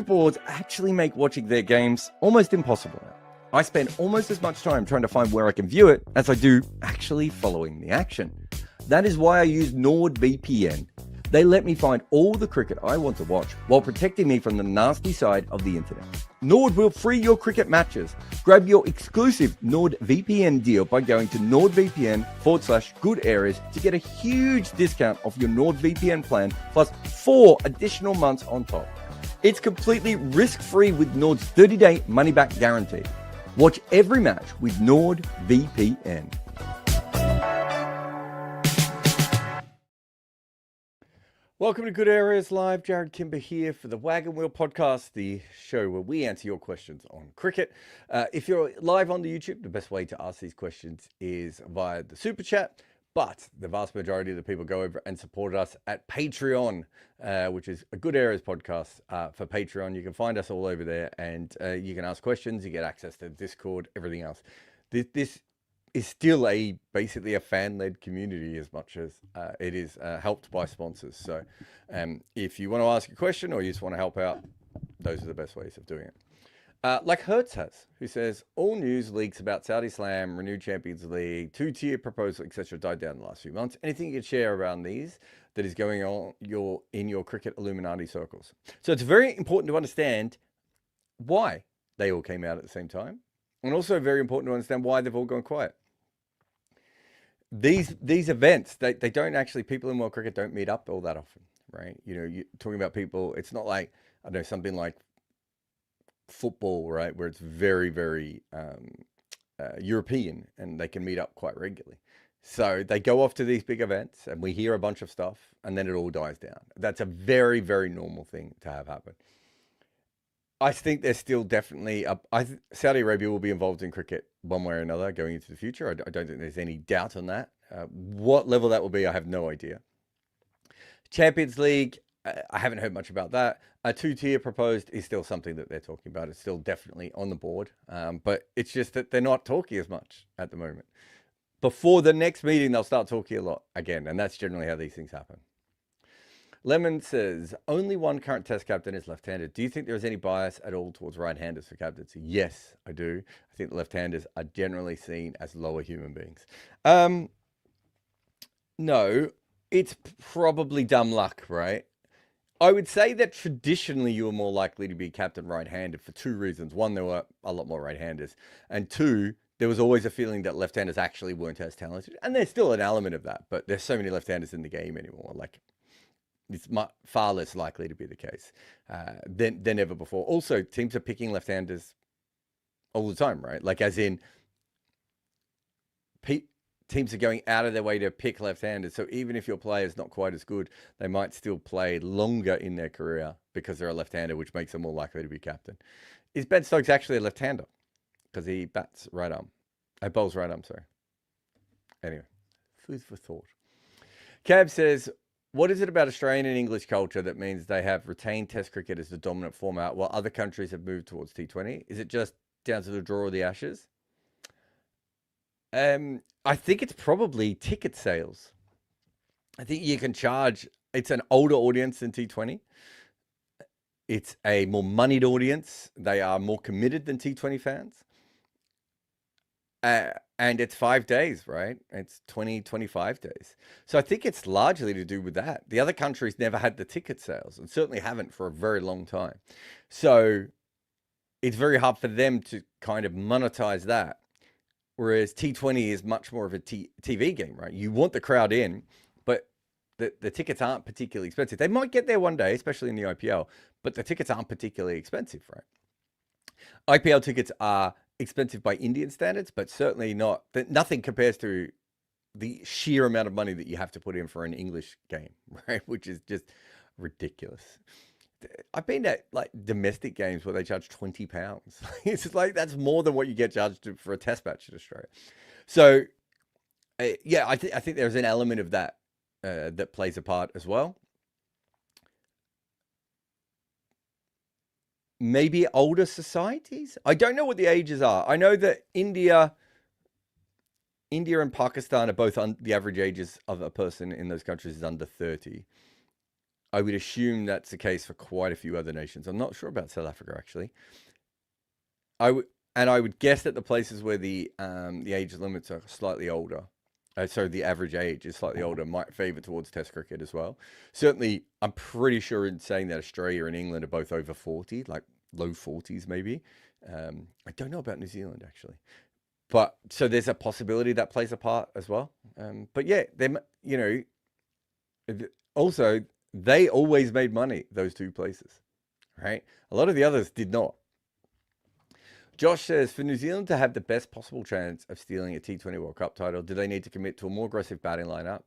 cricket boards actually make watching their games almost impossible now. I spend almost as much time trying to find where I can view it as I do actually following the action. That is why I use NordVPN. They let me find all the cricket I want to watch while protecting me from the nasty side of the internet. Nord will free your cricket matches. Grab your exclusive NordVPN deal by going to nordvpn.com/good areas to get a huge discount off your NordVPN plan plus 4 additional months on top. It's completely risk-free with Nord's 30-day money-back guarantee. Watch every match with NordVPN. Welcome to Good Areas Live. Jarrod Kimber here for the Wagon Wheel podcast, the show where we answer your questions on cricket. If you're live on the YouTube, the best way to ask these questions is via the Super Chat. But the vast majority of the people go over and support us at Patreon, which is a Good Areas podcast for Patreon. You can find us all over there, and you can ask questions. You get access to Discord, everything else. This is still basically a fan-led community as much as it is helped by sponsors. So if you want to ask a question or you just want to help out, those are the best ways of doing it. Like Hertz has, who says, all news leaks about Saudi Slam, renewed Champions League, two-tier proposal, etc. died down in the last few months. Anything you can share around these that is going on in your cricket Illuminati circles? So it's very important to understand why they all came out at the same time, and also very important to understand why they've all gone quiet. These events, they don't actually, people in world cricket don't meet up all that often, right? You know, you're talking about people, it's not like, I don't know, something like football, right, where it's very, very European and they can meet up quite regularly. So they go off to these big events and we hear a bunch of stuff and then it all dies down. That's a very, very normal thing to have happen. I think there's still definitely Saudi Arabia will be involved in cricket one way or another going into the future. I don't think there's any doubt on that. What level that will be, I have no idea. Champions League, I haven't heard much about that. A two-tier proposed is still something that they're talking about. It's still definitely on the board, but it's just that they're not talking as much at the moment. Before the next meeting, they'll start talking a lot again, and that's generally how these things happen. Lemon says, only one current test captain is left-handed. Do you think there is any bias at all towards right-handers for captaincy? Yes, I do. I think left-handers are generally seen as lower human beings. No, it's probably dumb luck, right? I would say that traditionally you were more likely to be captain right-handed for two reasons. One, there were a lot more right-handers. And two, there was always a feeling that left-handers actually weren't as talented. And there's still an element of that, but there's so many left-handers in the game anymore. Like, it's far less likely to be the case than ever before. Also, teams are picking left-handers all the time, right? Like, as in, teams are going out of their way to pick left-handers. So even if your player is not quite as good, they might still play longer in their career because they're a left-hander, which makes them more likely to be captain. Is Ben Stokes actually a left-hander? Because he bats right arm. Bowls right arm, sorry. Anyway, food for thought. Cab says, what is it about Australian and English culture that means they have retained Test cricket as the dominant format while other countries have moved towards T20? Is it just down to the draw of the Ashes? I think it's probably ticket sales. I think you can charge, it's an older audience than T20. It's a more moneyed audience. They are more committed than T20 fans. And it's 5 days, right? It's 25 days. So I think it's largely to do with that. The other countries never had the ticket sales and certainly haven't for a very long time. So it's very hard for them to kind of monetize that. Whereas T20 is much more of a TV game, right? You want the crowd in, but the tickets aren't particularly expensive. They might get there one day, especially in the IPL, but the tickets aren't particularly expensive, right? IPL tickets are expensive by Indian standards, but certainly not, nothing compares to the sheer amount of money that you have to put in for an English game, right? Which is just ridiculous. I've been at like domestic games where they charge £20. It's like, that's more than what you get charged for a test match in Australia. So yeah, I think there's an element of that that plays a part as well. Maybe older societies. I don't know what the ages are. I know that India and Pakistan are both the average ages of a person in those countries is under 30. I would assume that's the case for quite a few other nations. I'm not sure about South Africa actually. I would guess that the places where the age limits are slightly older, so the average age is slightly older, might favour towards Test cricket as well. Certainly, I'm pretty sure in saying that Australia and England are both over 40, like low 40s maybe. I don't know about New Zealand actually, but so there's a possibility that plays a part as well. But yeah, them, also they always made money, those two places, right? A lot of the others did not. Josh says, for New Zealand to have the best possible chance of stealing a T20 World Cup title, do they need to commit to a more aggressive batting lineup,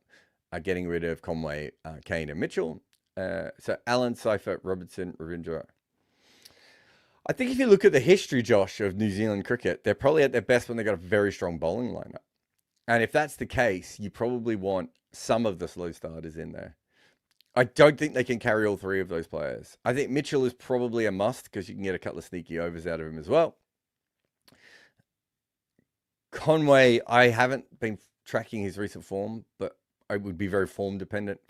getting rid of Conway, Kane, and Mitchell? So Allen, Seifert, Robertson, Ravindra. I think if you look at the history, Josh, of New Zealand cricket, they're probably at their best when they've got a very strong bowling lineup. And if that's the case, you probably want some of the slow starters in there. I don't think they can carry all three of those players. I think Mitchell is probably a must because you can get a couple of sneaky overs out of him as well. Conway, I haven't been tracking his recent form, but I would be very form dependent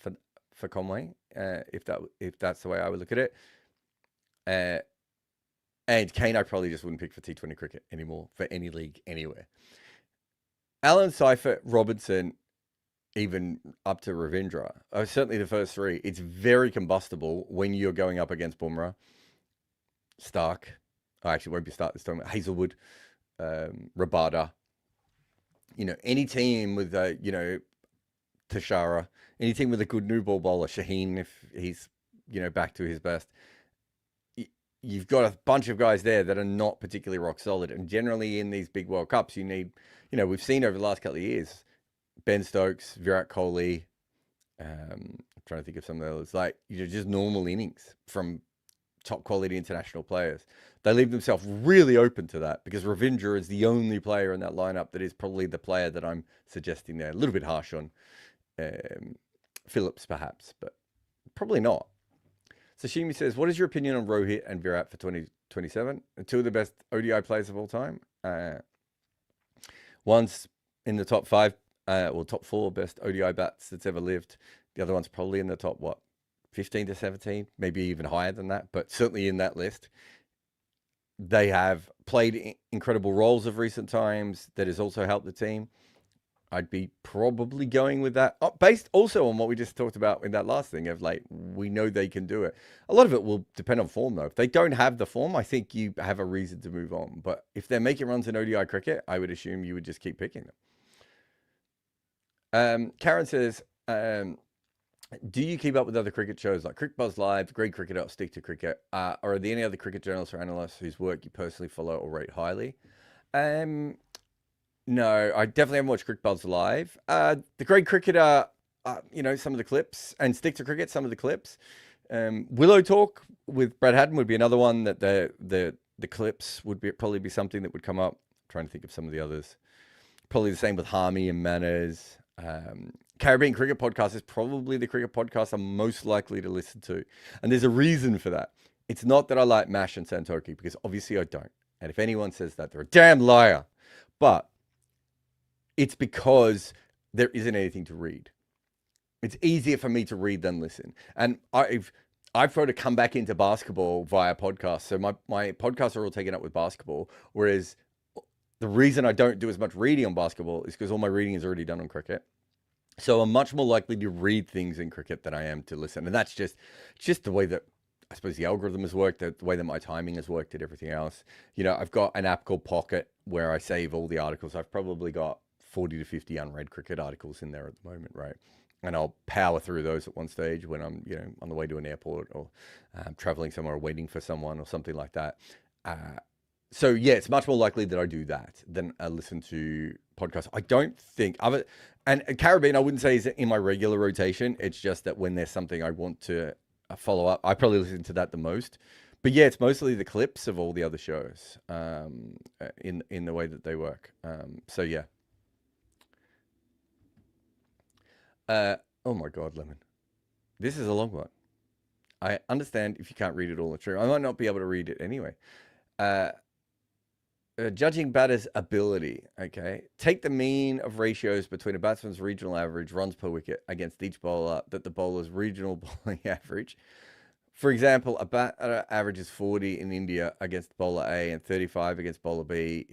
for Conway, if that's the way I would look at it. And Kane, I probably just wouldn't pick for T20 cricket anymore for any league anywhere. Allen, Seifert, Robertson, even up to Ravindra, certainly the first three. It's very combustible when you're going up against Bumrah, Stark. I actually won't be Stark this time. Hazelwood, Rabada. Any team with Tashara, any team with a good new ball bowler, Shaheen, if he's back to his best. You've got a bunch of guys there that are not particularly rock solid, and generally in these big World Cups, you need, we've seen over the last couple of years, Ben Stokes, Virat Kohli. I'm trying to think of some of those, like just normal innings from top quality international players. They leave themselves really open to that because Ravindra is the only player in that lineup that is probably the player that I'm suggesting there. A little bit harsh on Phillips, perhaps, but probably not. Sashimi says, what is your opinion on Rohit and Virat for 2027? Two of the best ODI players of all time. One's in the top five, top four best ODI bats that's ever lived. The other one's probably in the top, 15 to 17, maybe even higher than that, but certainly in that list. They have played incredible roles of recent times that has also helped the team. I'd be probably going with that, based also on what we just talked about in that last thing of we know they can do it. A lot of it will depend on form, though. If they don't have the form, I think you have a reason to move on. But if they're making runs in ODI cricket, I would assume you would just keep picking them. Karen says, do you keep up with other cricket shows like Cricket Buzz Live, Great Cricketer, or Stick to Cricket? Or are there any other cricket journalists or analysts whose work you personally follow or rate highly? No, I definitely haven't watched Cricket Buzz Live. The Great Cricketer, some of the clips, and Stick to Cricket, some of the clips. Willow Talk with Brad Haddon would be another one that the clips would probably be something that would come up. I'm trying to think of some of the others. Probably the same with Harmy and Manners. Caribbean Cricket Podcast is probably the cricket podcast I'm most likely to listen to. And there's a reason for that. It's not that I like MASH and Santoki, because obviously I don't. And if anyone says that, they're a damn liar. But it's because there isn't anything to read. It's easier for me to read than listen. And I've tried to come back into basketball via podcasts. So my podcasts are all taken up with basketball, whereas the reason I don't do as much reading on basketball is because all my reading is already done on cricket. So I'm much more likely to read things in cricket than I am to listen. And that's just the way that, I suppose, the algorithm has worked, the way that my timing has worked and everything else. I've got an app called Pocket where I save all the articles. I've probably got 40 to 50 unread cricket articles in there at the moment, right? And I'll power through those at one stage when I'm, on the way to an airport or traveling somewhere, waiting for someone or something like that. So yeah, it's much more likely that I do that than I listen to podcasts. I don't think of it. And Caribbean, I wouldn't say is in my regular rotation. It's just that when there's something I want to follow up, I probably listen to that the most. But yeah, it's mostly the clips of all the other shows in the way that they work. So yeah. Oh my God, Lemon. This is a long one. I understand if you can't read it all the true. I might not be able to read it anyway. Judging batters' ability, okay? Take the mean of ratios between a batsman's regional average runs per wicket against each bowler that the bowler's regional bowling average. For example, a batter averages 40 in India against bowler A and 35 against bowler B.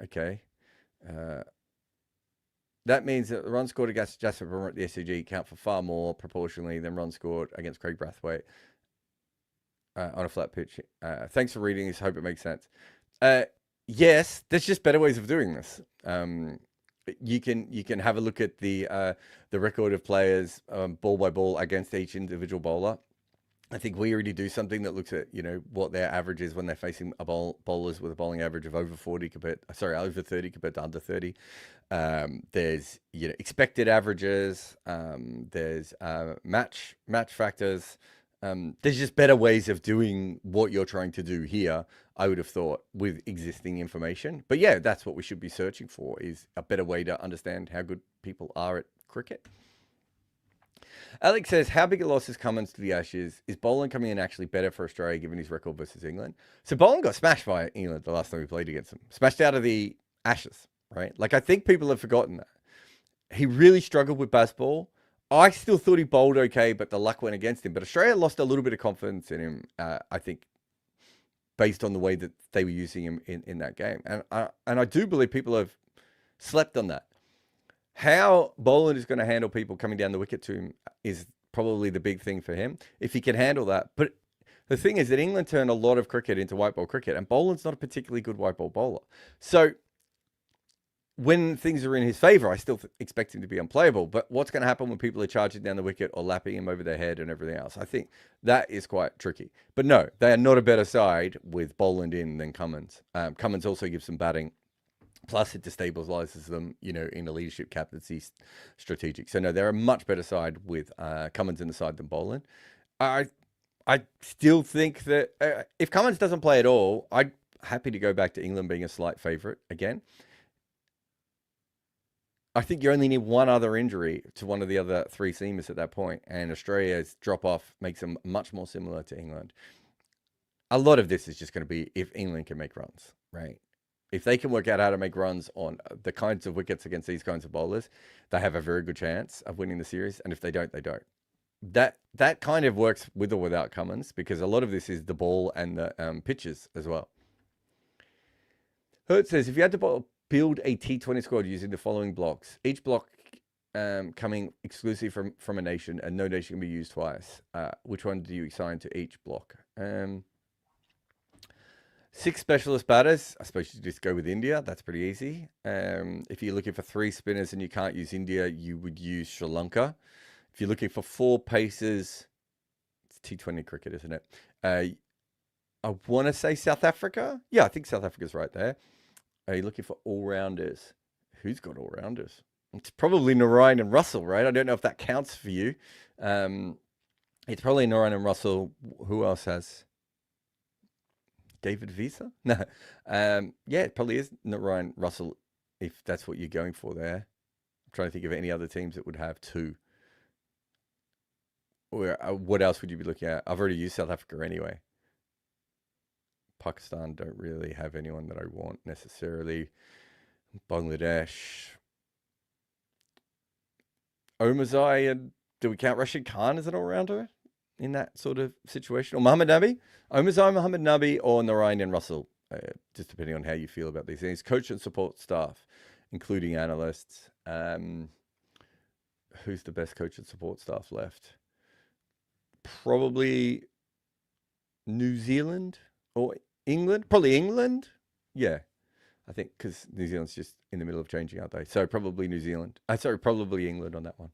Okay. Uh, that means that the runs scored against Jasper Bumrah at the SCG count for far more proportionally than runs scored against Craig Brathwaite on a flat pitch. Thanks for reading this. Hope it makes sense. Yes, there's just better ways of doing this. You can have a look at the record of players ball by ball against each individual bowler. I think we already do something that looks at what their average is when they're facing bowlers with a bowling average of over 40 over 30 compared to under 30. There's expected averages. There's match factors. There's just better ways of doing what you're trying to do here, I would have thought, with existing information. But yeah, that's what we should be searching for, is a better way to understand how good people are at cricket. Alex says, how big a loss is Cummins to the Ashes? Is Boland coming in actually better for Australia given his record versus England? So Boland got smashed by England the last time we played against them. Smashed out of the Ashes, right? Like, I think people have forgotten that. He really struggled with baseball. I still thought he bowled okay, but the luck went against him. But Australia lost a little bit of confidence in him, I think, based on the way that they were using him in that game. And I do believe people have slept on that. How Boland is going to handle people coming down the wicket to him is probably the big thing for him, if he can handle that. But the thing is that England turned a lot of cricket into white ball cricket, and Boland's not a particularly good white ball bowler. So when things are in his favour, I still expect him to be unplayable. But what's going to happen when people are charging down the wicket or lapping him over their head and everything else? I think that is quite tricky. But no, they are not a better side with Boland in than Cummins. Cummins also gives some batting. Plus, it destabilizes them, in a leadership captaincy strategic. So, no, they're a much better side with Cummins in the side than Boland. I still think that if Cummins doesn't play at all, I'm happy to go back to England being a slight favourite again. I think you only need one other injury to one of the other three seamers at that point, and Australia's drop-off makes them much more similar to England. A lot of this is just going to be if England can make runs, right? If they can work out how to make runs on the kinds of wickets against these kinds of bowlers, they have a very good chance of winning the series. And if they don't, they don't. That kind of works with or without Cummins, because a lot of this is the ball and the pitches as well. Hurt says, if you had to build a T20 squad using the following blocks, each block coming exclusively from a nation, and no nation can be used twice, which one do you assign to each block? 6 specialist batters. I suppose you just go with India. That's pretty easy. If you're looking for 3 spinners and you can't use India, you would use Sri Lanka. If you're looking for 4 pacers, it's T20 cricket, isn't it? I want to say South Africa. Yeah, I think South Africa's right there. Are you looking for all-rounders? Who's got all-rounders? It's probably Narayan and Russell, right? I don't know if that counts for you. It's probably Narayan and Russell. Who else has... David Visa? No. Yeah, it probably is Ryan Russell, if that's what you're going for there. I'm trying to think of any other teams that would have 2. Or what else would you be looking at? I've already used South Africa anyway. Pakistan don't really have anyone that I want necessarily. Bangladesh. Omazai, and do we count Rashid Khan as an all-rounder in that sort of situation? Or Muhammad Nabi? Omazai, Muhammad Nabi, or Narayan and Russell, just depending on how you feel about these things. Coach and support staff, including analysts. Who's the best coach and support staff left? Probably New Zealand or England. Probably England. Yeah, I think, because New Zealand's just in the middle of changing, aren't they? So probably New Zealand. Probably England on that one.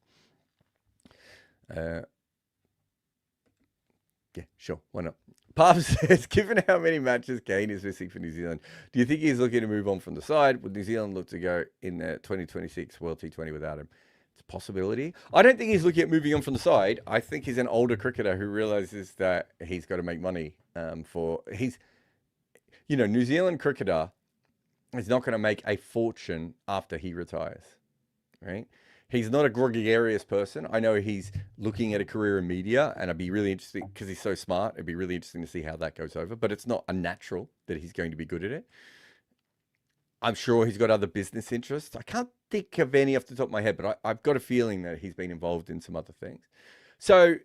Yeah, sure. Why not? Pav says, given how many matches Kane is missing for New Zealand, do you think he's looking to move on from the side? Would New Zealand look to go in the 2026 World T20 without him? It's a possibility. I don't think he's looking at moving on from the side. I think he's an older cricketer who realizes that he's got to make money New Zealand cricketer is not going to make a fortune after he retires, right? He's not a gregarious person. I know he's looking at a career in media, and it'd be really interesting, because he's so smart, it'd be really interesting to see how that goes over. But it's not unnatural that he's going to be good at it. I'm sure he's got other business interests. I can't think of any off the top of my head, but I've got a feeling that he's been involved in some other things. So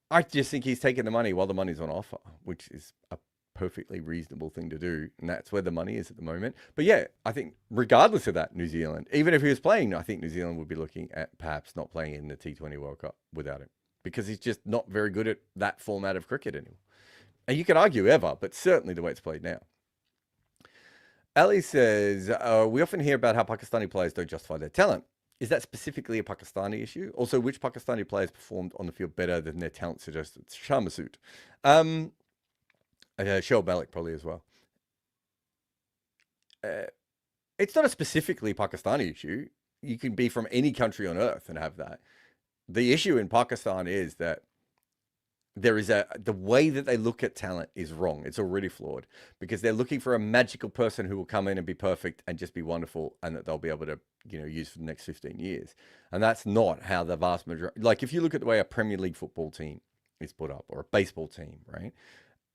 I just think he's taking the money while the money's on offer, which is a perfectly reasonable thing to do. And that's where the money is at the moment. But yeah, I think regardless of that, New Zealand, even if he was playing, I think New Zealand would be looking at perhaps not playing in the T20 World Cup without him, because he's just not very good at that format of cricket anymore. And you can argue ever, but certainly the way it's played now. Ali says, we often hear about how Pakistani players don't justify their talent. Is that specifically a Pakistani issue? Also, which Pakistani players performed on the field better than their talent suggested? Shah Masood. Shoaib Malik probably as well. It's not a specifically Pakistani issue. You can be from any country on earth and have that. The issue in Pakistan is that the way that they look at talent is wrong. It's already flawed, because they're looking for a magical person who will come in and be perfect and just be wonderful, and that they'll be able to, use for the next 15 years. And that's not how the vast majority, like if you look at the way a Premier League football team is put up, or a baseball team, right?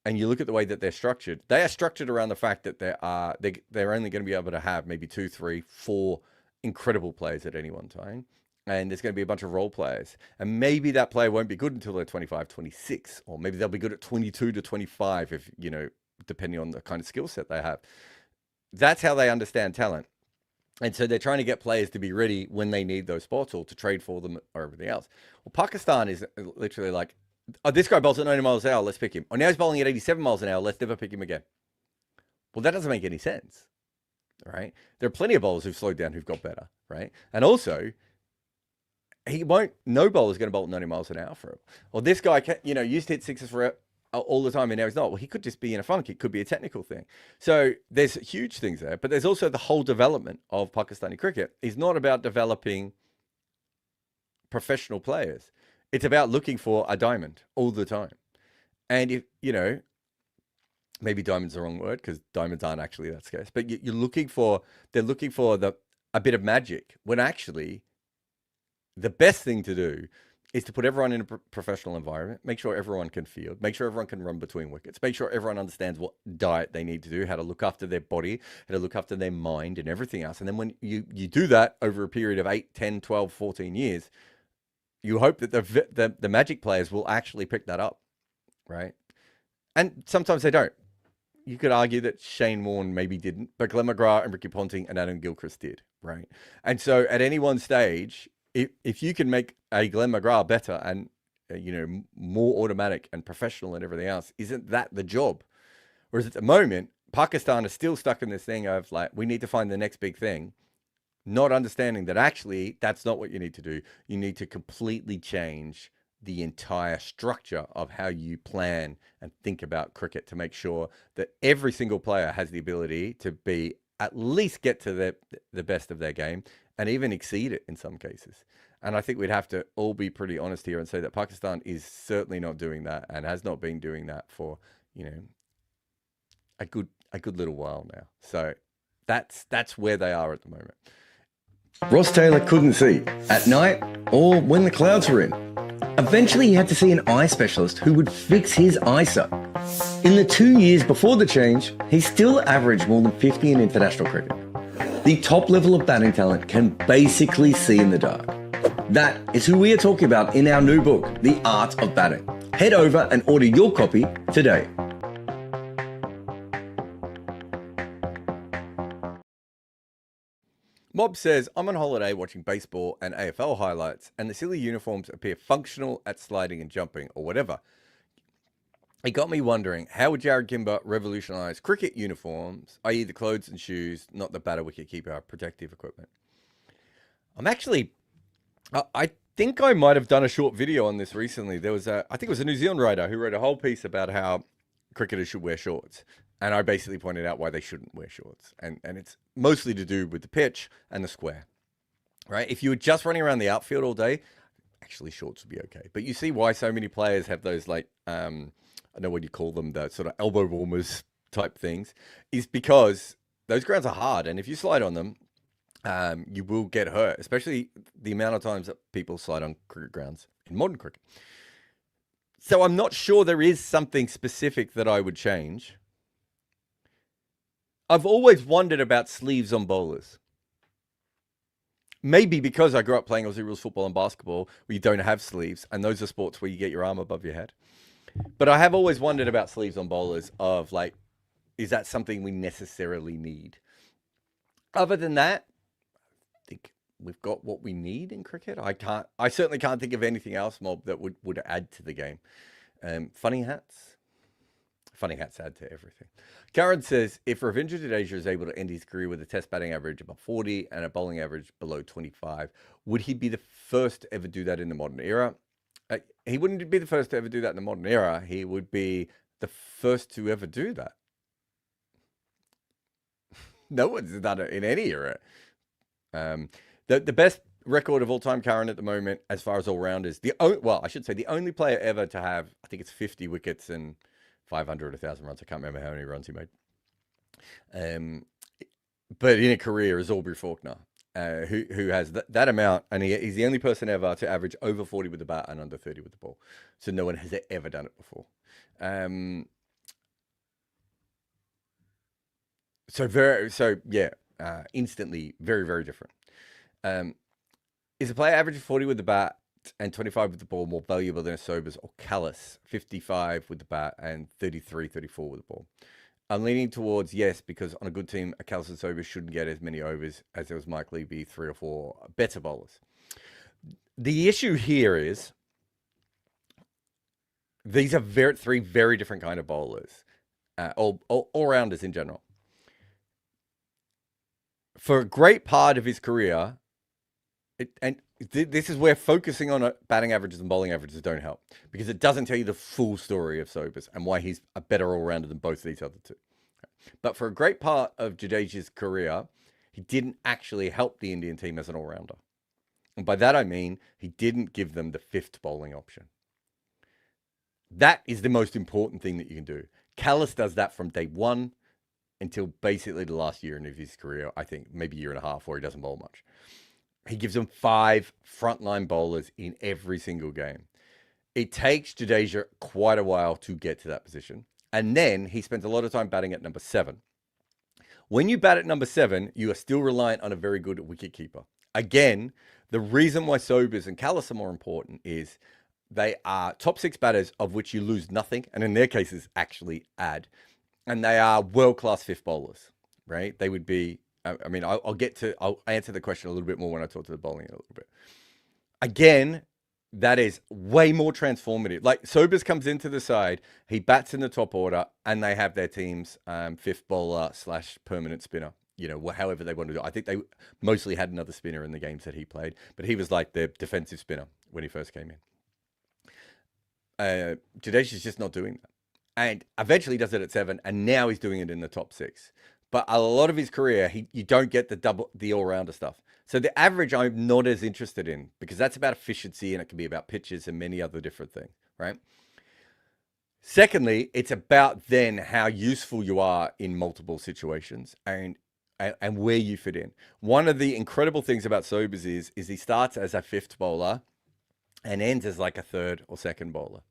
And you look at the way that they're structured, they are structured around the fact that they're only going to be able to have maybe 2, 3, 4 incredible players at any one time. And there's going to be a bunch of role players. And maybe that player won't be good until they're 25, 26. Or maybe they'll be good at 22 to 25, if, depending on the kind of skill set they have. That's how they understand talent. And so they're trying to get players to be ready when they need those spots, or to trade for them, or everything else. Well, Pakistan is literally like, oh, this guy bowls at 90 miles an hour, let's pick him. Oh, now he's bowling at 87 miles an hour, let's never pick him again. Well, that doesn't make any sense, right? There are plenty of bowlers who've slowed down, who've got better, right? And also, no bowler's going to bowl at 90 miles an hour for him. Well, this guy, used to hit sixes for all the time, and now he's not. Well, he could just be in a funk. It could be a technical thing. So there's huge things there, but there's also the whole development of Pakistani cricket. It's not about developing professional players. It's about looking for a diamond all the time. And if, maybe diamond's the wrong word, because diamonds aren't actually that scarce, but they're looking for a bit of magic, when actually the best thing to do is to put everyone in a professional environment, make sure everyone can field, make sure everyone can run between wickets, make sure everyone understands what diet they need to do, how to look after their body, how to look after their mind and everything else. And then when you do that over a period of 8, 10, 12, 14 years, you hope that the magic players will actually pick that up, right? And sometimes they don't. You could argue that Shane Warne maybe didn't, but Glenn McGrath and Ricky Ponting and Adam Gilchrist did, right? And so at any one stage, if you can make a Glenn McGrath better and, more automatic and professional and everything else, isn't that the job? Whereas at the moment, Pakistan is still stuck in this thing of like, we need to find the next big thing, not understanding that actually that's not what you need to do. You need to completely change the entire structure of how you plan and think about cricket, to make sure that every single player has the ability to be, at least get to the best of their game, and even exceed it in some cases. And I think we'd have to all be pretty honest here and say that Pakistan is certainly not doing that, and has not been doing that for, a good little while now. So that's where they are at the moment. Ross Taylor couldn't see at night or when the clouds were in. Eventually he had to see an eye specialist who would fix his eyesight. In the 2 years before the change, he still averaged more than 50 in international cricket. The top level of batting talent can basically see in the dark. That is who we are talking about in our new book, The Art of Batting. Head over and order your copy today. Mob says, I'm on holiday watching baseball and AFL highlights, and the silly uniforms appear functional at sliding and jumping or whatever. It got me wondering, how would Jarrod Kimber revolutionise cricket uniforms, i.e. the clothes and shoes, not the batter wicket keeper protective equipment? I think I might have done a short video on this recently. I think it was a New Zealand writer who wrote a whole piece about how cricketers should wear shorts. And I basically pointed out why they shouldn't wear shorts. And it's mostly to do with the pitch and the square, right? If you were just running around the outfield all day, actually shorts would be okay. But you see why so many players have those, like, I don't know what you call them, the sort of elbow warmers type things, is because those grounds are hard. And if you slide on them, you will get hurt, especially the amount of times that people slide on cricket grounds in modern cricket. So I'm not sure there is something specific that I would change. I've always wondered about sleeves on bowlers. Maybe because I grew up playing Aussie rules football and basketball where you don't have sleeves, and those are sports where you get your arm above your head. But I have always wondered about sleeves on bowlers of like, is that something we necessarily need? Other than that, I think we've got what we need in cricket. I certainly can't think of anything else, Mob, that would add to the game. Funny hats. Funny hats add to everything. Karen says, if Ravindra Jadeja is able to end his career with a test batting average above 40 and a bowling average below 25, would he be the first to ever do that in the modern era? He wouldn't be the first to ever do that in the modern era. He would be the first to ever do that. No one's done it in any era. The best record of all time, Karen, at the moment, as far as all rounders, I should say the only player ever to have, I think it's 50 wickets and 500 or 1,000 runs. I can't remember how many runs he made. But in a career is Aubrey Faulkner, who has that amount, and he's the only person ever to average over 40 with the bat and under 30 with the ball. So no one has ever done it before. Instantly very, very different. Is a player averaging 40 with the bat and 25 with the ball more valuable than a Sobers or Callis, 55 with the bat and 33, 34 with the ball? I'm leaning towards yes, because on a good team, a Callis and Sobers shouldn't get as many overs as there was likely be 3 or 4 better bowlers. The issue here is these are 3 very different kind of bowlers, all-rounders in general. For a great part of his career, this is where focusing on batting averages and bowling averages don't help, because it doesn't tell you the full story of Sobers and why he's a better all-rounder than both of these other two. But for a great part of Jadeja's career, he didn't actually help the Indian team as an all-rounder. And by that I mean he didn't give them the 5th bowling option. That is the most important thing that you can do. Callis does that from day one until basically the last year of his career, I think maybe year and a half, where he doesn't bowl much. He gives them 5 frontline bowlers in every single game. It takes Jadeja quite a while to get to that position. And then he spends a lot of time batting at number 7. When you bat at number 7, you are still reliant on a very good wicketkeeper. Again, the reason why Sobers and Callis are more important is they are top 6 batters of which you lose nothing, and in their cases actually add. And they are world-class 5th bowlers, right? They would be, I mean, I'll answer the question a little bit more when I talk to the bowling a little bit. Again, that is way more transformative. Like, Sobers comes into the side, he bats in the top order, and they have their team's 5th bowler / permanent spinner. You know, however they want to do it. I think they mostly had another spinner in the games that he played, but he was like their defensive spinner when he first came in. Jadeja's just not doing that. And eventually does it at 7, and now he's doing it in the top 6. But a lot of his career, you don't get the all-rounder stuff. So the average I'm not as interested in, because that's about efficiency and it can be about pitches and many other different things, right? Secondly, it's about then how useful you are in multiple situations and where you fit in. One of the incredible things about Sobers is he starts as a 5th bowler and ends as like a 3rd or 2nd bowler,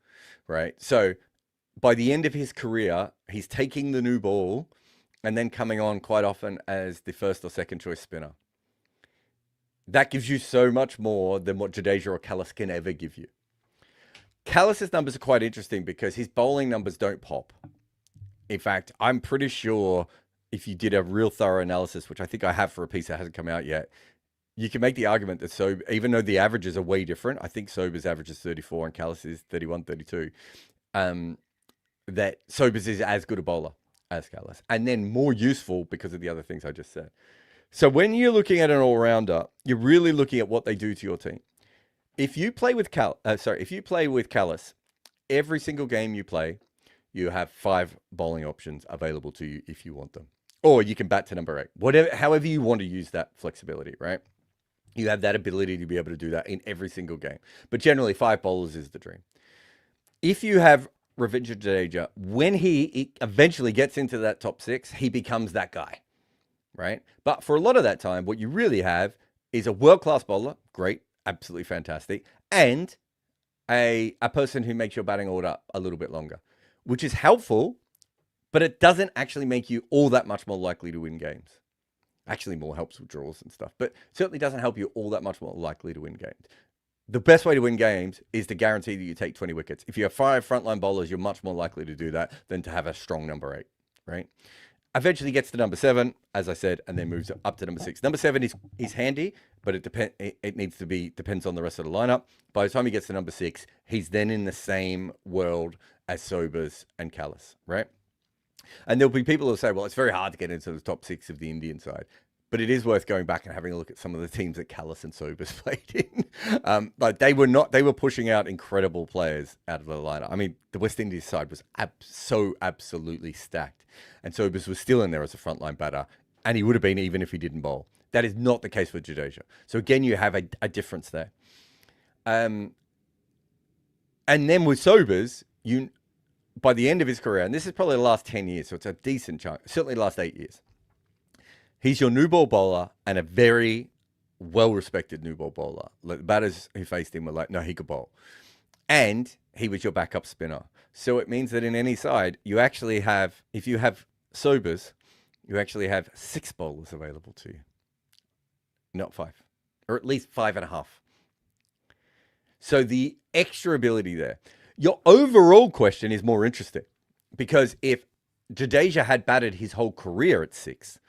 right? So by the end of his career, he's taking the new ball and then coming on quite often as the 1st or 2nd choice spinner. That gives you so much more than what Jadeja or Callis can ever give you. Callis's numbers are quite interesting because his bowling numbers don't pop. In fact, I'm pretty sure if you did a real thorough analysis, which I think I have for a piece that hasn't come out yet, you can make the argument that even though the averages are way different, I think Sobers averages 34 and Callis is 31, 32, that Sobers is as good a bowler as Callis, and then more useful because of the other things I just said. So when you're looking at an all-rounder, you're really looking at what they do to your team. If you play with Callis, every single game you play, you have 5 bowling options available to you if you want them, or you can bat to number 8, however you want to use that flexibility, right? You have that ability to be able to do that in every single game, but generally 5 bowlers is the dream. If you have Ravindra Jadeja, when he eventually gets into that top 6, he becomes that guy, right? But for a lot of that time, what you really have is a world-class bowler, great, absolutely fantastic, and a person who makes your batting order a little bit longer, which is helpful, but it doesn't actually make you all that much more likely to win games. Actually, more helps with draws and stuff, but certainly doesn't help you all that much more likely to win games. The best way to win games is to guarantee that you take 20 wickets. If you have 5 frontline bowlers, you're much more likely to do that than to have a strong number 8, right? Eventually gets to number 7, as I said, and then moves up to number 6. Number 7 is handy, but it needs to be, depends on the rest of the lineup. By the time he gets to number 6, he's then in the same world as Sobers and Callis, right? And there'll be people who say, well, it's very hard to get into the top 6 of the Indian side. But it is worth going back and having a look at some of the teams that Callis and Sobers played in. But they were pushing out incredible players out of the lineup. I mean, the West Indies side was so absolutely stacked. And Sobers was still in there as a frontline batter. And he would have been even if he didn't bowl. That is not the case with Jadeja. So again, you have a difference there. And then with Sobers, by the end of his career, and this is probably the last 10 years, so it's a decent chunk, certainly the last 8 years, he's your new ball bowler and a very well-respected new ball bowler. The batters who faced him were like, no, he could bowl. And he was your backup spinner. So it means that in any side, you actually have, if you have Sobers, you actually have 6 bowlers available to you. Not 5. Or at least 5.5. So the extra ability there. Your overall question is more interesting. Because if Jadeja had batted his whole career at 6,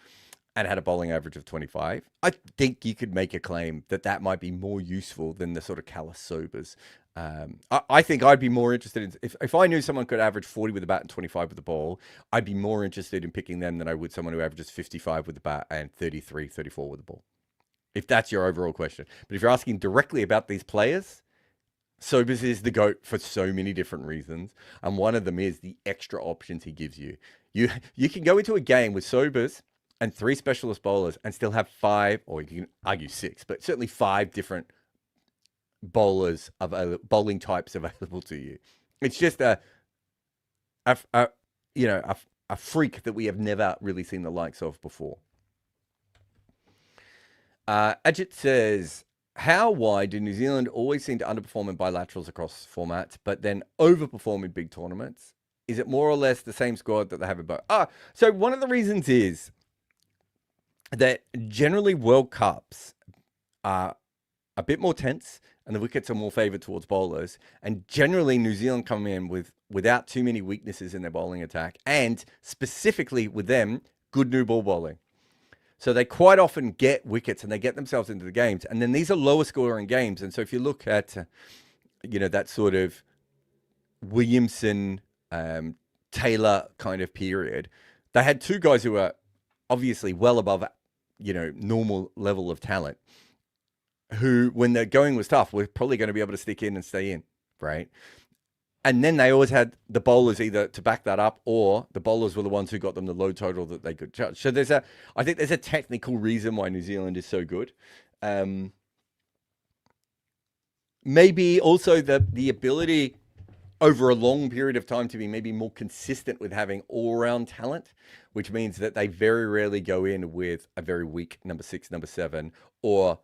and had a bowling average of 25, I think you could make a claim that that might be more useful than the sort of Callis Sobers. I think I'd be more interested in, if I knew someone could average 40 with the bat and 25 with the ball, I'd be more interested in picking them than I would someone who averages 55 with the bat and 33, 34 with the ball. If that's your overall question. But if you're asking directly about these players, Sobers is the GOAT for so many different reasons. And one of them is the extra options he gives you. You can go into a game with Sobers and 3 specialist bowlers and still have 5, or you can argue 6, but certainly 5 different bowling types available to you. It's just a freak that we have never really seen the likes of before. Ajit says, how wide do New Zealand always seem to underperform in bilaterals across formats, but then overperform in big tournaments? Is it more or less the same squad that they have in both? So one of the reasons is that generally World Cups are a bit more tense and the wickets are more favoured towards bowlers. And generally New Zealand come in without too many weaknesses in their bowling attack, and specifically with them, good new ball bowling. So they quite often get wickets and they get themselves into the games. And then these are lower scoring games. And so if you look at, that sort of Williamson, Taylor kind of period, they had 2 guys who were obviously well above normal level of talent, who, when the going was tough, were probably going to be able to stick in and stay in, right? And then they always had the bowlers either to back that up, or the bowlers were the ones who got them the low total that they could judge. So I think there's a technical reason why New Zealand is so good. Maybe also the ability over a long period of time to be maybe more consistent with having all-round talent, which means that they very rarely go in with a very weak number 6, number 7, or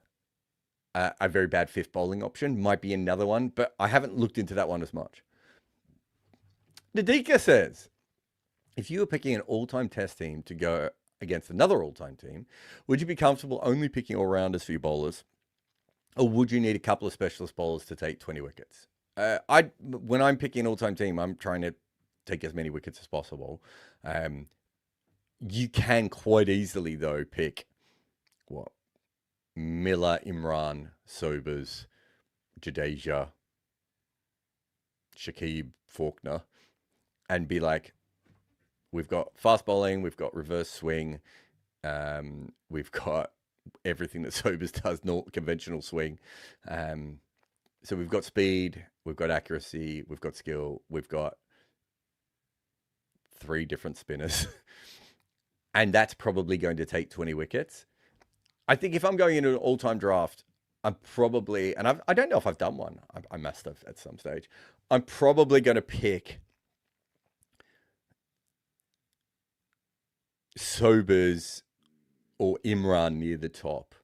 a very bad 5th bowling option. Might be another one, but I haven't looked into that one as much. Nadika says, if you were picking an all-time test team to go against another all-time team, would you be comfortable only picking all-rounders for your bowlers, or would you need a couple of specialist bowlers to take 20 wickets? When I'm picking an all-time team, I'm trying to take as many wickets as possible. You can quite easily, though, pick Miller, Imran, Sobers, Jadeja, Shakib, Faulkner, and be like, we've got fast bowling, we've got reverse swing, we've got everything that Sobers does, not conventional swing. So we've got speed, we've got accuracy, we've got skill, we've got 3 different spinners. And that's probably going to take 20 wickets. I think if I'm going into an all-time draft, I'm probably, and I don't know if I've done one. I must have at some stage. I'm probably going to pick Sobers or Imran near the top,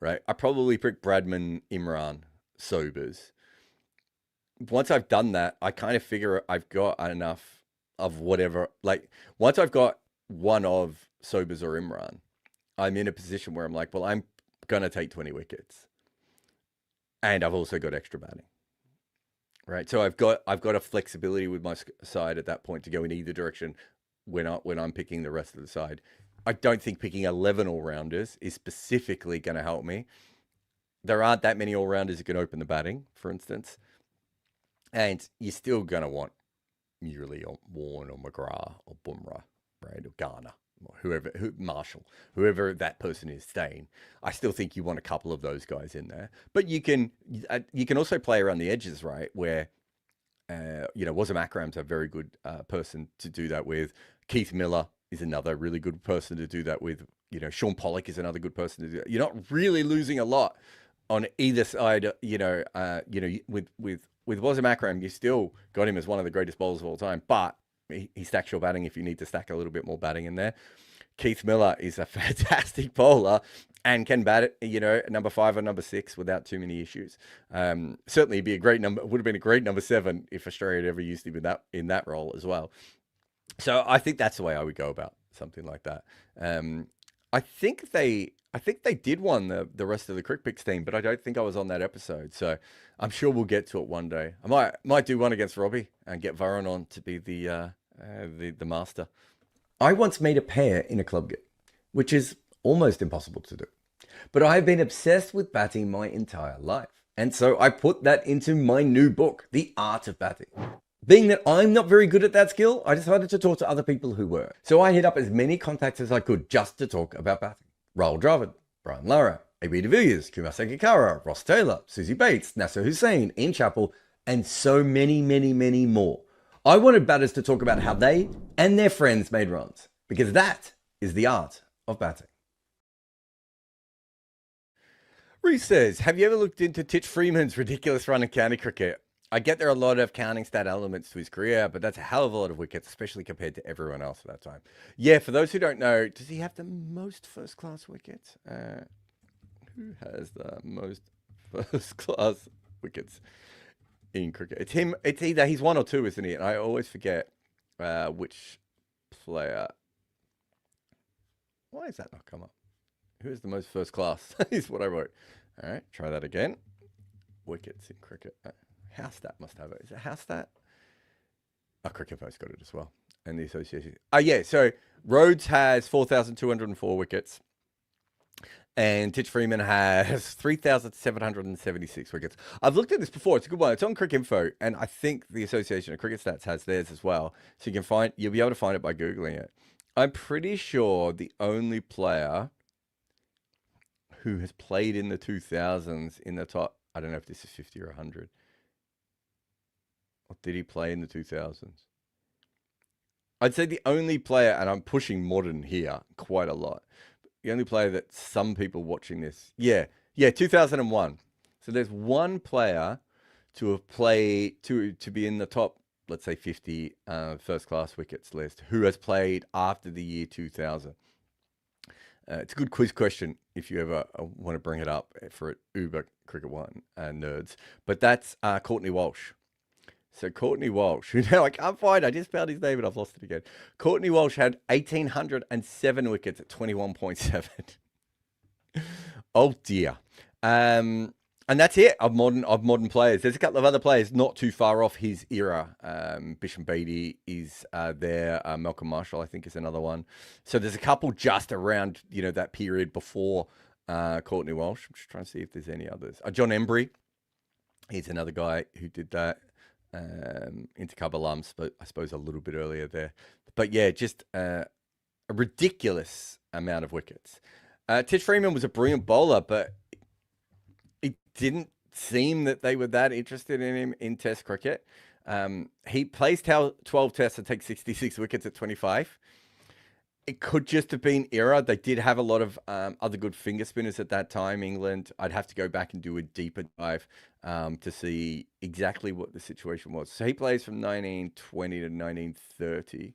right? I probably pick Bradman, Imran, Sobers. Once I've done that, I kind of figure I've got enough of whatever. Like once I've got one of Sobers or Imran, I'm in a position where I'm like, well, I'm gonna take 20 wickets, and I've also got extra batting, right? So I've got a flexibility with my side at that point to go in either direction when I'm picking the rest of the side. I don't think picking 11 all rounders is specifically going to help me. There aren't that many all rounders who can open the batting, for instance, and you're still going to want Muley or Warne or McGrath or Bumrah, right, or Garner, or Marshall, whoever that person is staying. I still think you want a couple of those guys in there, but you can also play around the edges, right, where Wasem Akram's a very good person to do that with. Keith Miller is another really good person to do that with. Sean Pollock is another good person to do that. You're not really losing a lot on either side. With Wasim Akram, you still got him as one of the greatest bowlers of all time, but he stacks your batting if you need to stack a little bit more batting in there. Keith Miller is a fantastic bowler and can bat it, number 5 or number 6 without too many issues. Certainly be a great number. Would have been a great number 7 if Australia had ever used him in that role as well. So I think that's the way I would go about something like that. I think they did won the rest of the Crick Picks team, but I don't think I was on that episode. So I'm sure we'll get to it one day. I might do one against Robbie and get Varun on to be the master. I once made a pair in a club game, which is almost impossible to do. But I've been obsessed with batting my entire life. And so I put that into my new book, The Art of Batting. Being that I'm not very good at that skill, I decided to talk to other people who were. So I hit up as many contacts as I could just to talk about batting. Rahul Dravid, Brian Lara, A.B. de Villiers, Kumar Sangakkara, Ross Taylor, Susie Bates, Nasser Hussain, Ian Chappell, and so many, many, many more. I wanted batters to talk about how they and their friends made runs, because that is the art of batting. Reese says, have you ever looked into Titch Freeman's ridiculous run in county cricket? I get there are a lot of counting stat elements to his career, but that's a hell of a lot of wickets, especially compared to everyone else at that time. Yeah, for those who don't know, does he have the most first-class wickets? Who has the most first-class wickets in cricket? It's him. It's either he's 1 or 2, isn't he? And I always forget which player. Why does that not come up? Who is the most first-class? Is what I wrote. All right, try that again. Wickets in cricket. Howstat must have it. Is it Howstat? Cricket Post got it as well. And the association. Yeah. So Rhodes has 4,204 wickets. And Titch Freeman has 3,776 wickets. I've looked at this before. It's a good one. It's on Crick Info. And I think the Association of Cricket Stats has theirs as well. So you'll be able to find it by Googling it. I'm pretty sure the only player who has played in the 2000s in the top, I don't know if this is 50 or 100. Or did he play in the 2000s? I'd say the only player, and I'm pushing modern here quite a lot, the only player that some people watching this, 2001. So there's one player to have played, to be in the top, let's say 50 first-class wickets list, who has played after the year 2000. It's a good quiz question if you ever want to bring it up for Uber Cricket One nerds. But that's Courtney Walsh. So Courtney Walsh, who now I can't find, I just found his name and I've lost it again. Courtney Walsh had 1,807 wickets at 21.7. Oh dear. And that's it of modern players. There's a couple of other players not too far off his era. Bisham Beatty is there. Malcolm Marshall, I think, is another one. So there's a couple just around, that period before Courtney Walsh. I'm just trying to see if there's any others. John Embry, he's another guy who did that. Intercub alums, but I suppose a little bit earlier there. But yeah, just a ridiculous amount of wickets. Titch Freeman was a brilliant bowler, but it didn't seem that they were that interested in him in Test cricket. He plays 12 tests and takes 66 wickets at 25. It could just have been era. They did have a lot of other good finger spinners at that time, England. I'd have to go back and do a deeper dive to see exactly what the situation was. So he plays from 1920 to 1930.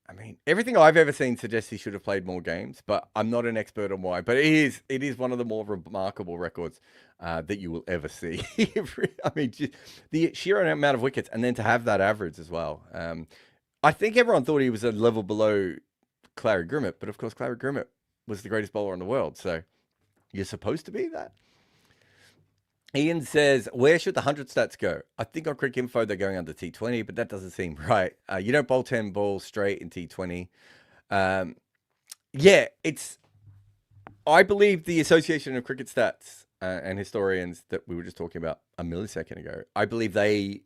I mean, everything I've ever seen suggests he should have played more games, but I'm not an expert on why. But it is one of the more remarkable records that you will ever see. I mean, just the sheer amount of wickets, and then to have that average as well. I think everyone thought he was a level below Clary Grimmett, but of course, Clary Grimmett was the greatest bowler in the world. So you're supposed to be that. Ian says, where should the 100 stats go? I think on Cricket Info they're going under T20, but that doesn't seem right. You don't bowl 10 balls straight in T20. Yeah, I believe the Association of Cricket Stats and historians that we were just talking about a millisecond ago, I believe they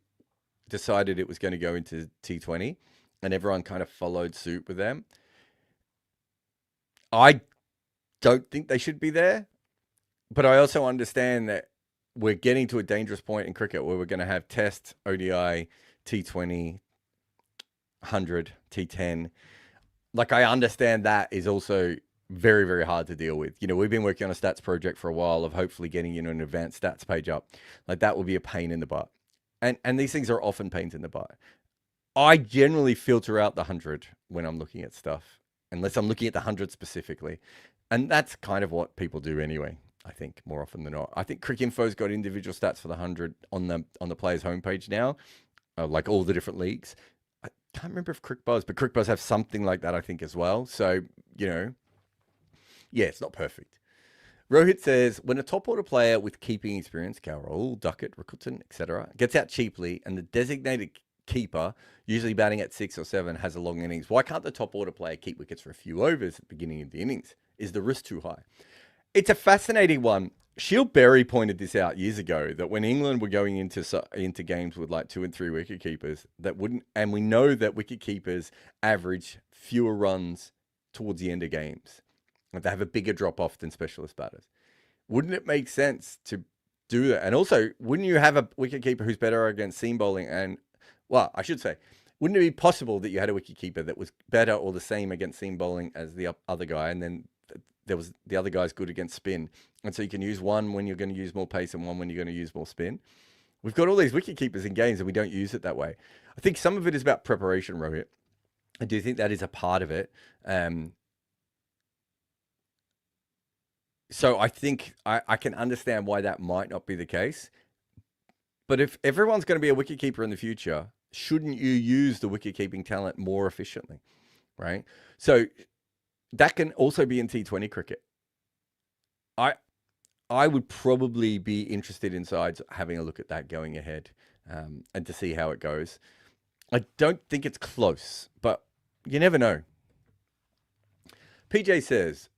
decided it was going to go into T20 and everyone kind of followed suit with them. I don't think they should be there, but I also understand that we're getting to a dangerous point in cricket where we're going to have Test, ODI, T20, 100, T10. Like, I understand that is also very, very hard to deal with. You know, we've been working on a stats project for a while of hopefully getting, you know, an advanced stats page up. Like, that will be a pain in the butt. And these things are often pains in the butt. I generally filter out the 100 when I'm looking at stuff, unless I'm looking at the 100 specifically. And that's kind of what people do anyway. I think more often than not. I think Cricinfo's got individual stats for the 100 on the players' homepage now, like all the different leagues. I can't remember if CricBuzz, but CricBuzz have something like that, I think, as well. So, you know, yeah, it's not perfect. Rohit says, when a top order player with keeping experience, Carroll, Duckett, Rickelton, etc., gets out cheaply and the designated keeper, usually batting at 6 or 7, has a long innings, why can't the top order player keep wickets for a few overs at the beginning of the innings? Is the risk too high? It's a fascinating one. Shield Berry pointed this out years ago, that when England were going into games with like 2 and 3 wicket keepers, that wouldn't, and we know that wicket keepers average fewer runs towards the end of games. Like, they have a bigger drop off than specialist batters. Wouldn't it make sense to do that? And also, wouldn't you have a wicket keeper who's better against seam bowling? And, well, I should say, wouldn't it be possible that you had a wicket keeper that was better or the same against seam bowling as the other guy, and then there was the other guy's good against spin, and so you can use one when you're going to use more pace and one when you're going to use more spin? We've got all these wicket keepers in games and we don't use it that way. I think some of it is about preparation, Rohit. I do think that is a part of it. So I think I can understand why that might not be the case. But if everyone's going to be a wicket keeper in the future, shouldn't you use the wicket keeping talent more efficiently, right? So that can also be in T20 cricket. I would probably be interested in sides having a look at that going ahead, and to see how it goes. I don't think it's close, but you never know. PJ says,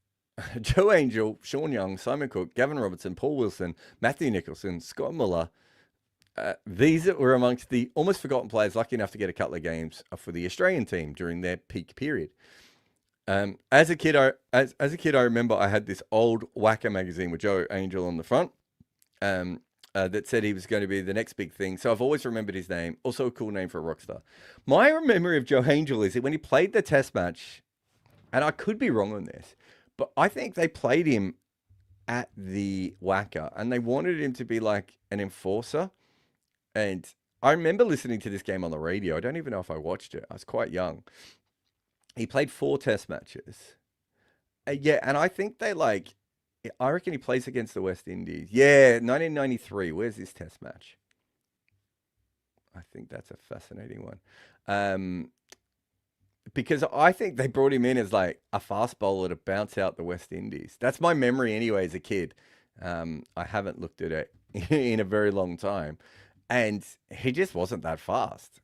Joe Angel, Sean Young, Simon Cook, Gavin Robertson, Paul Wilson, Matthew Nicholson, Scott Muller. These were amongst the almost forgotten players lucky enough to get a couple of games for the Australian team during their peak period. As a kid, I remember I had this old Wagon magazine with Joe Angel on the front, that said he was going to be the next big thing. So I've always remembered his name. Also a cool name for a rock star. My memory of Joe Angel is that when he played the Test match, and I could be wrong on this, but I think they played him at the Wacker and they wanted him to be like an enforcer. And I remember listening to this game on the radio. I don't even know if I watched it. I was quite young. He played 4 Test matches. Yeah, and I think I reckon he plays against the West Indies. Yeah, 1993. Where's this Test match? I think that's a fascinating one. Because I think they brought him in as like a fast bowler to bounce out the West Indies. That's my memory anyway as a kid. I haven't looked at it in a very long time. And he just wasn't that fast.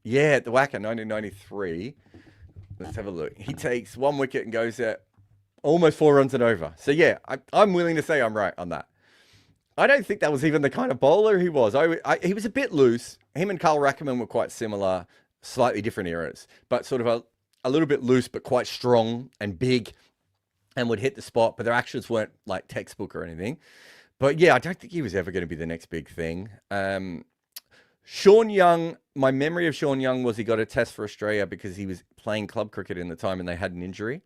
Yeah, at the Wacker, 1993. Let's have a look. He takes 1 wicket and goes at almost 4 runs and over. So yeah, I'm willing to say I'm right on that. I don't think that was even the kind of bowler he was. He was a bit loose. Him and Carl Rackerman were quite similar, slightly different eras, but sort of a little bit loose, but quite strong and big, and would hit the spot, but their actions weren't like textbook or anything. But yeah, I don't think he was ever going to be the next big thing. Sean Young, my memory of Sean Young was he got a test for Australia because he was playing club cricket in the time and they had an injury.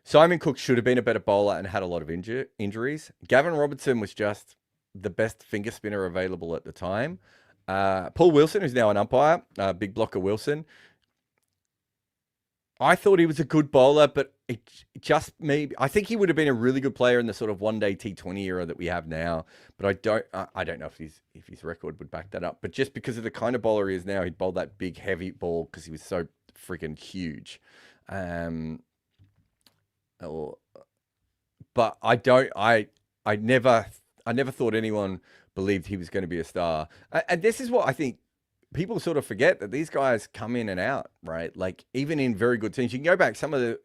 Simon Cook should have been a better bowler and had a lot of injuries. Gavin Robertson was just the best finger spinner available at the time. Paul Wilson, who's now an umpire, big blocker Wilson. I thought he was a good bowler, but it just maybe I think he would have been a really good player in the sort of one day T20 era that we have now. But I don't know if his record would back that up. But just because of the kind of bowler he is now, he'd bowl that big heavy ball because he was so freaking huge. Um, or, but I never thought anyone believed he was going to be a star. And this is what I think people sort of forget, that these guys come in and out, right? Like even in very good teams, you can go back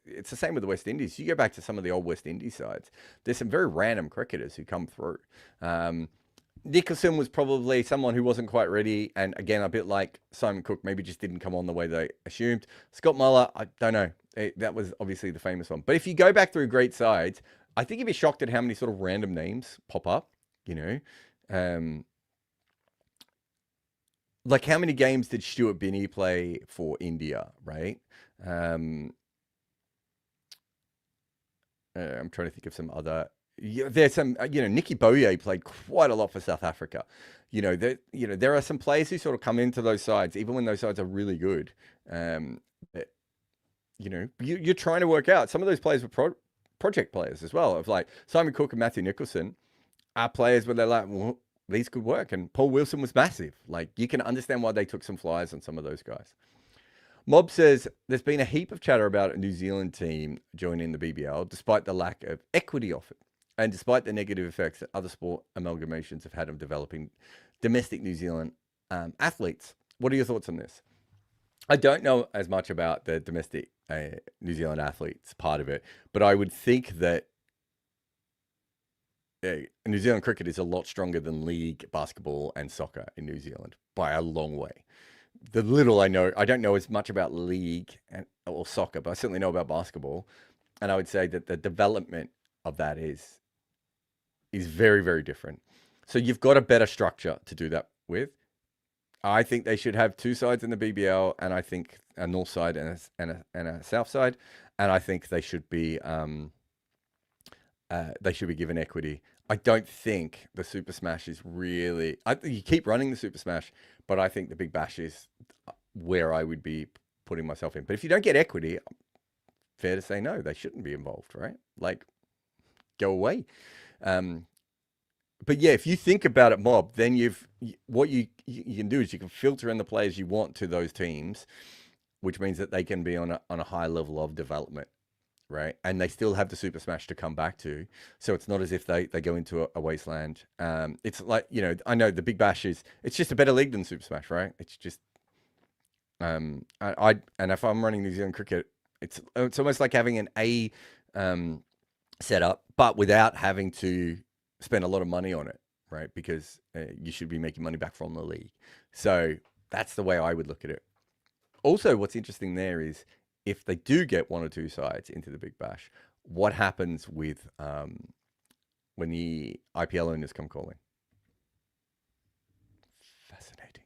it's the same with the West Indies. You go back to some of the old West Indies sides. There's some very random cricketers who come through. Nicholson was probably someone who wasn't quite ready. And again, a bit like Simon Cook, maybe just didn't come on the way they assumed. Scott Muller, I don't know. That was obviously the famous one. But if you go back through great sides, I think you'd be shocked at how many sort of random names pop up, you know. Like how many games did Stuart Binney play for India, right? I'm trying to think of some other. Yeah, there's some, Nicky Boye played quite a lot for South Africa. There are some players who sort of come into those sides, even when those sides are really good. That, you're trying to work out. Some of those players were project players as well. Of like Simon Cook and Matthew Nicholson are players where they're like, well, these could work. And Paul Wilson was massive. Like you can understand why they took some flyers on some of those guys. Mob says there's been a heap of chatter about a New Zealand team joining the BBL, despite the lack of equity offered, and despite the negative effects that other sport amalgamations have had on developing domestic New Zealand athletes. What are your thoughts on this? I don't know as much about the domestic New Zealand athletes part of it, but I would think that New Zealand cricket is a lot stronger than league basketball and soccer in New Zealand by a long way. The little I know, I don't know as much about league or soccer, but I certainly know about basketball. And I would say that the development of that is very, very different. So you've got a better structure to do that with. I think they should have two sides in the BBL, and I think a north side and a south side, and I think they should be given equity. I don't think the Super Smash is really. You keep running the Super Smash, but I think the Big Bash is where I would be putting myself in. But if you don't get equity, fair to say no, they shouldn't be involved, right? Like, go away. But yeah, if you think about it, Mob, then what you can do is you can filter in the players you want to those teams, which means that they can be on a high level of development. Right, and they still have the Super Smash to come back to, so it's not as if they go into a wasteland. It's like, I know the Big Bash it's just a better league than Super Smash, right? It's just and if I'm running New Zealand cricket, it's almost like having an A setup, but without having to spend a lot of money on it, right? Because you should be making money back from the league. So that's the way I would look at it. Also, what's interesting there is, if they do get one or two sides into the Big Bash, what happens with when the IPL owners come calling? Fascinating.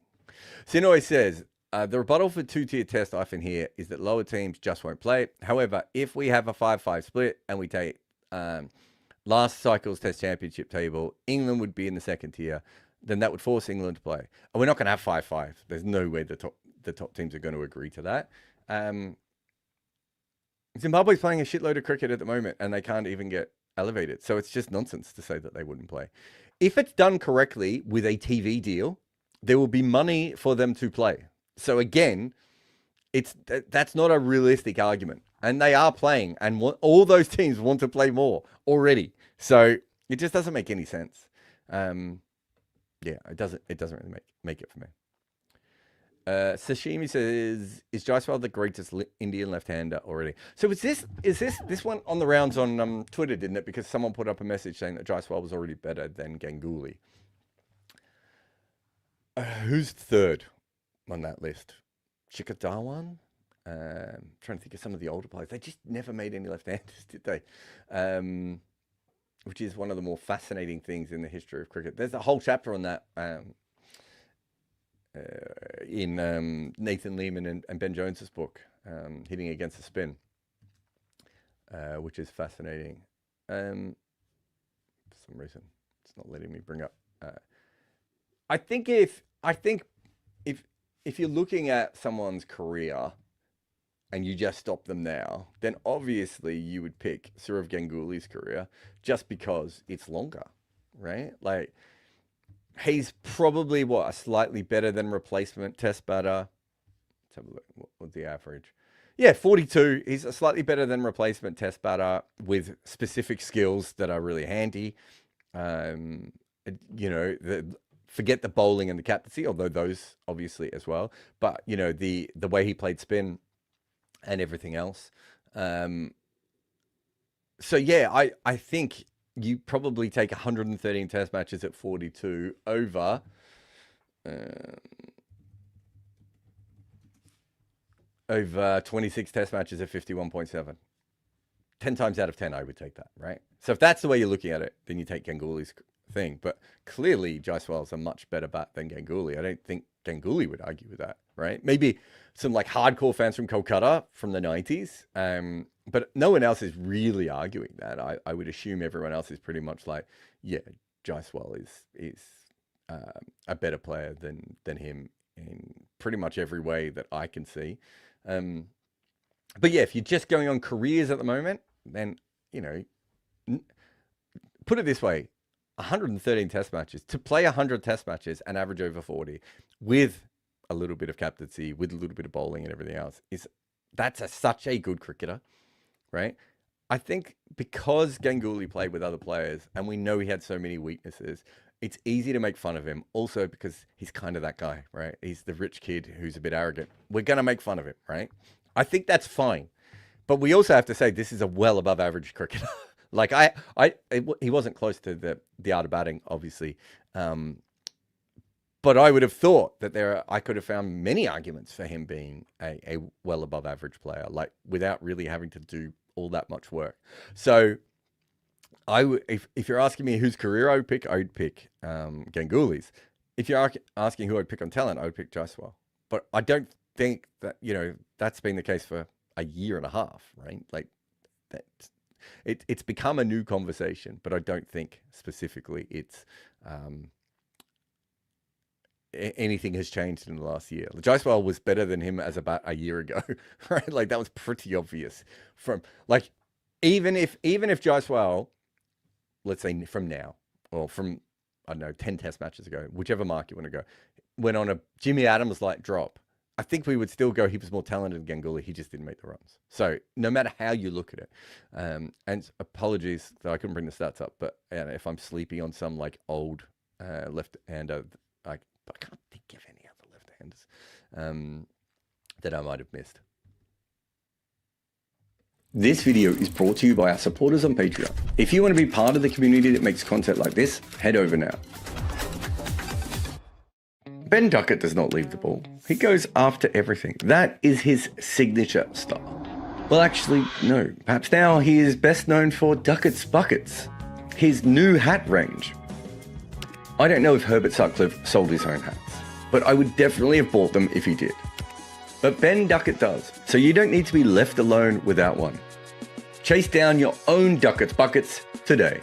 Sinoy says, the rebuttal for two-tier test I often hear is that lower teams just won't play. However, if we have a 5-5 split and we take last cycle's test championship table, England would be in the second tier, then that would force England to play. And we're not going to have 5-5. There's no way the top teams are going to agree to that. Zimbabwe's playing a shitload of cricket at the moment, and they can't even get elevated. So it's just nonsense to say that they wouldn't play. If it's done correctly with a TV deal, there will be money for them to play. So again, that's not a realistic argument. And they are playing, and all those teams want to play more already. So it just doesn't make any sense. It doesn't really make it for me. Sashimi says, is Jaiswal the greatest Indian left-hander already? So is this one on the rounds on Twitter, didn't it? Because someone put up a message saying that Jaiswal was already better than Ganguly. Who's third on that list? Shikhar Dhawan? Trying to think of some of the older players. They just never made any left-handers, did they? Which is one of the more fascinating things in the history of cricket. There's a whole chapter on that. In Nathan Lehman and Ben Jones's book, Hitting Against the Spin, which is fascinating. For some reason, it's not letting me bring up. I think if you're looking at someone's career and you just stop them now, then obviously you would pick Sourav Ganguly's career just because it's longer, right? Like, he's probably a slightly better than replacement test batter. Let's have a look. What was the average? Yeah, 42. He's a slightly better than replacement test batter with specific skills that are really handy. Um, forget the bowling and the captaincy, although those obviously as well. But the way he played spin and everything else. So yeah, I think you probably take 113 test matches at 42 over 26 test matches at 51.7. 10 times out of 10, I would take that, right? So if that's the way you're looking at it, then you take Ganguly's thing. But clearly, Jaiswal's a much better bat than Ganguly. I don't think Ganguly would argue with that, right? Maybe some like hardcore fans from Kolkata from the 90s. But no one else is really arguing that. I would assume everyone else is pretty much like, yeah, Jaiswal is a better player than him in pretty much every way that I can see. But yeah, if you're just going on careers at the moment, then, put it this way, 113 test matches, to play 100 test matches and average over 40 with a little bit of captaincy, with a little bit of bowling and everything else, that's such a good cricketer, right? I think because Ganguly played with other players and we know he had so many weaknesses, it's easy to make fun of him. Also because he's kind of that guy, right? He's the rich kid who's a bit arrogant. We're going to make fun of him, right? I think that's fine. But we also have to say this is a well above average cricketer. Like he wasn't close to the art of batting, obviously. But I would have thought that I could have found many arguments for him being a well above average player, like without really having to do all that much work. So if you're asking me whose career I would pick Ganguly's. If you're asking who I'd pick on talent, I would pick Jaiswal. But I don't think that, that's been the case for a year and a half, right? Like that. It's become a new conversation, but I don't think specifically it's anything has changed in the last year. Jaiswal was better than him as about a year ago, right? Like that was pretty obvious from like even if Jaiswal, let's say from now or from I don't know 10 test matches ago, whichever mark you want to go, went on a Jimmy Adams like drop, I think we would still go he was more talented than Ganguly. He just didn't make the runs. So no matter how you look at it, and apologies that I couldn't bring the stats up, but if I'm sleepy on some like old left-hander, I can't think of any other left-handers that I might have missed. This video is brought to you by our supporters on Patreon. If you want to be part of the community that makes content like this, head over now. Ben Duckett does not leave the ball. He goes after everything. That is his signature style. Well, actually, no. Perhaps now he is best known for Duckett's Buckets, his new hat range. I don't know if Herbert Sutcliffe sold his own hats, but I would definitely have bought them if he did. But Ben Duckett does, so you don't need to be left alone without one. Chase down your own Duckett's Buckets today.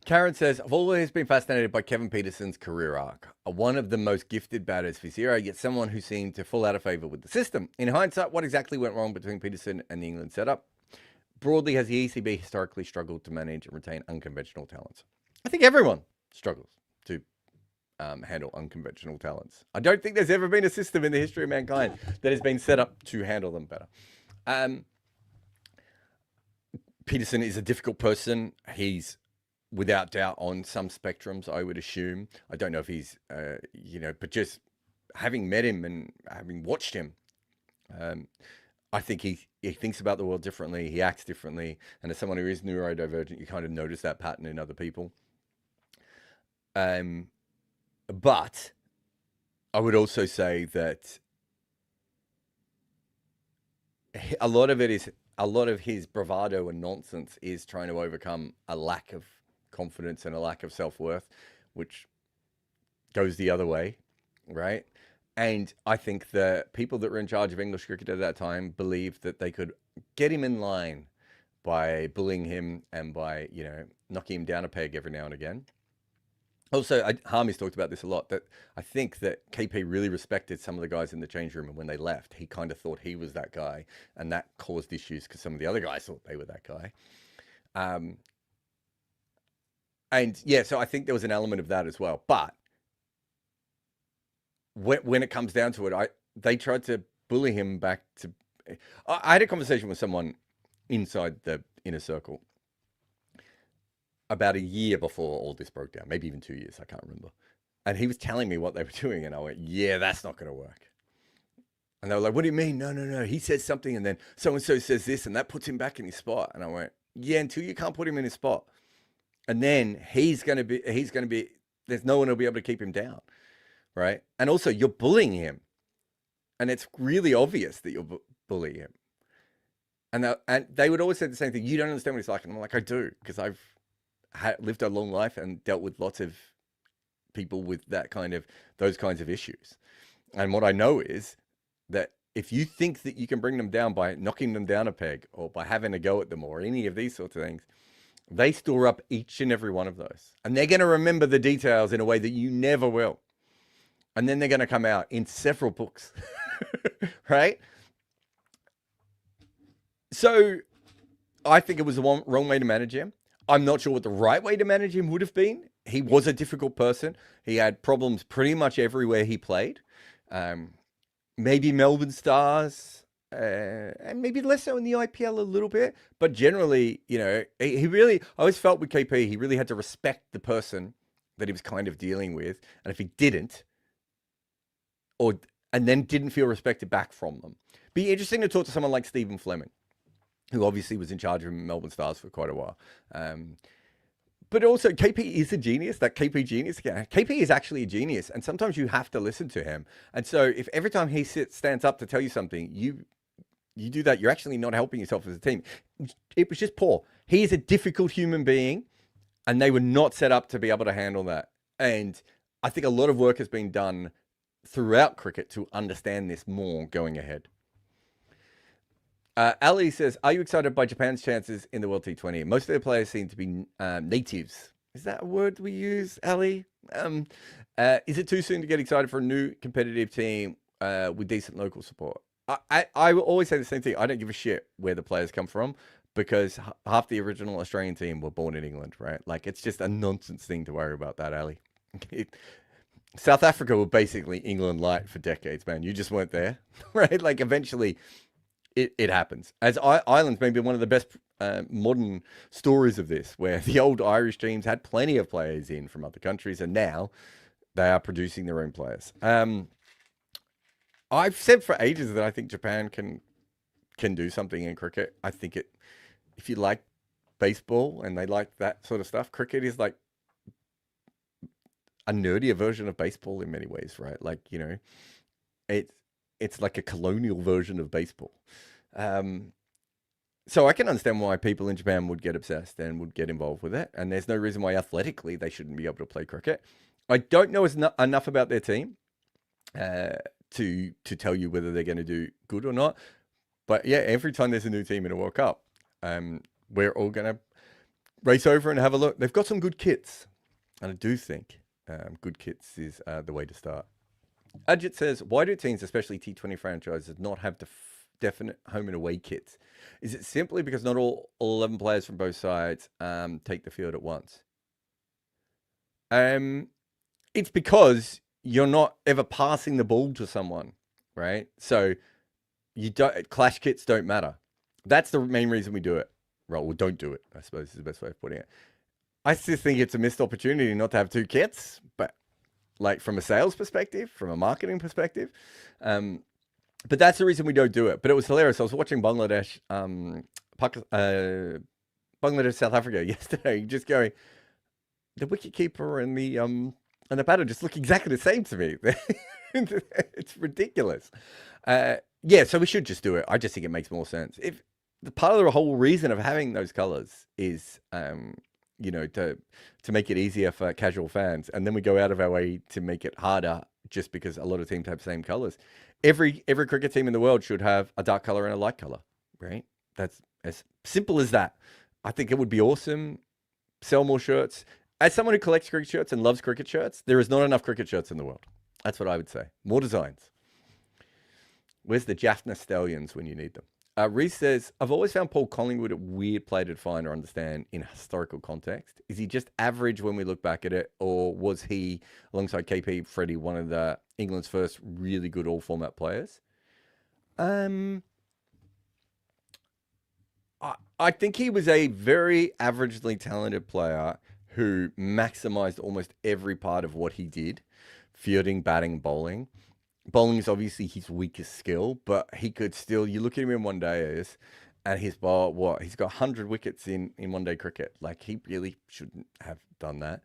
Karen says, I've always been fascinated by Kevin Peterson's career arc. One of the most gifted batters for his era, yet someone who seemed to fall out of favour with the system. In hindsight, what exactly went wrong between Peterson and the England setup? Broadly, has the ECB historically struggled to manage and retain unconventional talents? I think everyone struggles to handle unconventional talents. I don't think there's ever been a system in the history of mankind that has been set up to handle them better. Peterson is a difficult person. He's without doubt on some spectrums, I would assume. I don't know if he's, but just having met him and having watched him, I think he thinks about the world differently. He acts differently. And as someone who is neurodivergent, you kind of notice that pattern in other people. But I would also say that a lot of his bravado and nonsense is trying to overcome a lack of confidence and a lack of self-worth, which goes the other way, right? And I think the people that were in charge of English cricket at that time believed that they could get him in line by bullying him and by, knocking him down a peg every now and again. Also, Harmy's talked about this a lot, that I think that KP really respected some of the guys in the change room, and when they left, he kind of thought he was that guy, and that caused issues because some of the other guys thought they were that guy. Um, and yeah, so I think there was an element of that as well. But when it comes down to it, they tried to bully him back to. I had a conversation with someone inside the inner circle about a year before all this broke down, maybe even 2 years, I can't remember. And he was telling me what they were doing, and I went, yeah, that's not going to work. And they were like, what do you mean? No, no, no. He says something, and then so-and-so says this, and that puts him back in his spot. And I went, yeah, until you can't put him in his spot. And then he's going to be, there's no one who'll be able to keep him down, right? And also, you're bullying him. And it's really obvious that you're bullying him. And they would always say the same thing. You don't understand what he's like. And I'm like, I do, because I've lived a long life and dealt with lots of people with those kinds of issues. And what I know is that if you think that you can bring them down by knocking them down a peg or by having a go at them or any of these sorts of things, they store up each and every one of those. And they're going to remember the details in a way that you never will. And then they're going to come out in several books, right? So I think it was the wrong way to manage him. I'm not sure what the right way to manage him would have been. He was a difficult person. He had problems pretty much everywhere he played. Maybe Melbourne Stars, and maybe less so in the IPL a little bit. But generally, he really, I always felt with KP, he really had to respect the person that he was kind of dealing with. And if he didn't, and then didn't feel respected back from them. Be interesting to talk to someone like Stephen Fleming, who obviously was in charge of Melbourne Stars for quite a while. But also, KP is a genius, that KP genius. KP is actually a genius, and sometimes you have to listen to him. And so if every time he stands up to tell you something, you do that, you're actually not helping yourself as a team. It was just poor. He is a difficult human being, and they were not set up to be able to handle that. And I think a lot of work has been done throughout cricket to understand this more going ahead. Ali says, are you excited by Japan's chances in the World T20? Most of their players seem to be natives. Is that a word we use, Ali? Is it too soon to get excited for a new competitive team with decent local support? I will always say the same thing. I don't give a shit where the players come from, because half the original Australian team were born in England, right? Like, it's just a nonsense thing to worry about that, Ali. South Africa were basically England light for decades, man. You just weren't there, right? Like, eventually it happens. As Ireland's maybe one of the best modern stories of this, where the old Irish teams had plenty of players in from other countries, and now they are producing their own players. I've said for ages that I think Japan can do something in cricket. I think if you like baseball and they like that sort of stuff, cricket is like a nerdier version of baseball in many ways, right? Like, it's like a colonial version of baseball. So I can understand why people in Japan would get obsessed and would get involved with it. And there's no reason why athletically they shouldn't be able to play cricket. I don't know enough about their team to tell you whether they're going to do good or not. But yeah, every time there's a new team in a World Cup, we're all going to race over and have a look. They've got some good kits. And I do think good kits is the way to start. Ajit says, why do teams, especially T20 franchises, not have definite home and away kits? Is it simply because not all 11 players from both sides take the field at once? It's because you're not ever passing the ball to someone, right? So clash kits don't matter. That's the main reason we do it. Right, well, don't do it, I suppose is the best way of putting it. I still think it's a missed opportunity not to have two kits, but like from a sales perspective, from a marketing perspective. But that's the reason we don't do it. But it was hilarious. I was watching Bangladesh, South Africa yesterday, just going, the wicketkeeper and the batter just look exactly the same to me. It's ridiculous. Yeah, so we should just do it. I just think it makes more sense. If the part of the whole reason of having those colors is to make it easier for casual fans, and then we go out of our way to make it harder just because a lot of teams have the same colors. Every cricket team in the world should have a dark color and a light color, right? That's as simple as that. I think it would be awesome. Sell more shirts. as someone who collects cricket shirts and loves cricket shirts, there is not enough cricket shirts in the world. That's what I would say. More designs. Where's the Jaffna Stallions when you need them? Reese says, I've always found Paul Collingwood a weird player to define or understand in historical context. Is he just average when we look back at it, or was he, alongside KP Freddie, one of the England's first really good all-format players? I think he was a very averagely talented player who maximized almost every part of what he did, fielding, batting, bowling. Bowling is obviously his weakest skill, but he could still, you look at him in one days and his ball, he's got 100 wickets in one day cricket. Like, he really shouldn't have done that.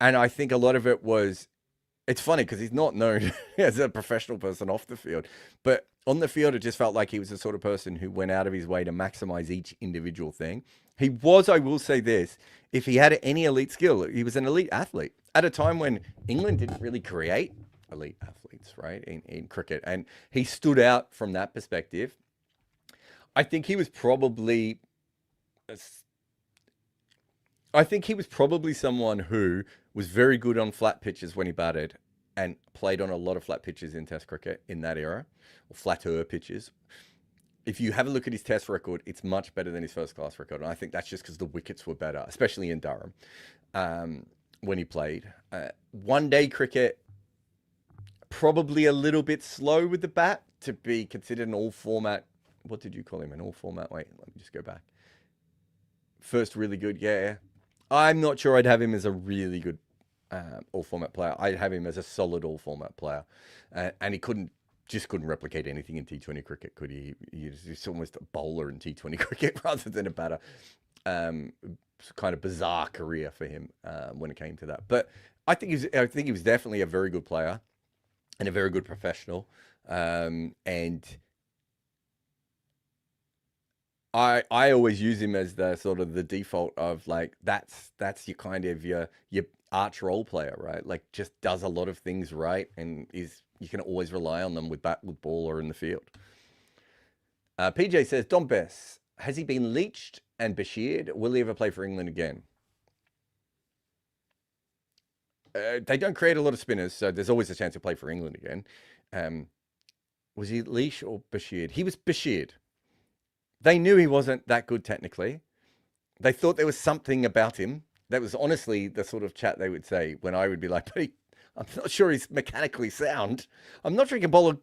And I think a lot of it was, it's funny because he's not known as a professional person off the field, but on the field, it just felt like he was the sort of person who went out of his way to maximize each individual thing. He was, I will say this, if he had any elite skill, he was an elite athlete at a time when England didn't really create elite athletes, right, in cricket. And he stood out from that perspective. I think he was probably someone who was very good on flat pitches when he batted and played on a lot of flat pitches in Test cricket in that era, or flatter pitches. If you have a look at his Test record, it's much better than his first class record. And I think that's just because the wickets were better, especially in Durham when he played. One day cricket, probably a little bit slow with the bat to be considered an all-format. What did you call him? An all-format? Wait, let me just go back. First really good, yeah. I'm not sure I'd have him as a really good all-format player. I'd have him as a solid all-format player. And he couldn't replicate anything in T20 cricket, could he? He's almost a bowler in T20 cricket rather than a batter. Kind of bizarre career for him when it came to that. But I think he was definitely a very good player and a very good professional. And I always use him as the sort of the default of like, that's your kind of your arch role player, right? Like, just does a lot of things right, and you can always rely on them with bat, with ball, or in the field. PJ says, Dom Bess, has he been leached and Bashired? Will he ever play for England again? They don't create a lot of spinners, so there's always a chance to play for England again. Was he leash or Bashired? He was Bashired. They knew he wasn't that good technically. They thought there was something about him. That was honestly the sort of chat they would say when I would be like, but I'm not sure he's mechanically sound. I'm not sure he can bowl a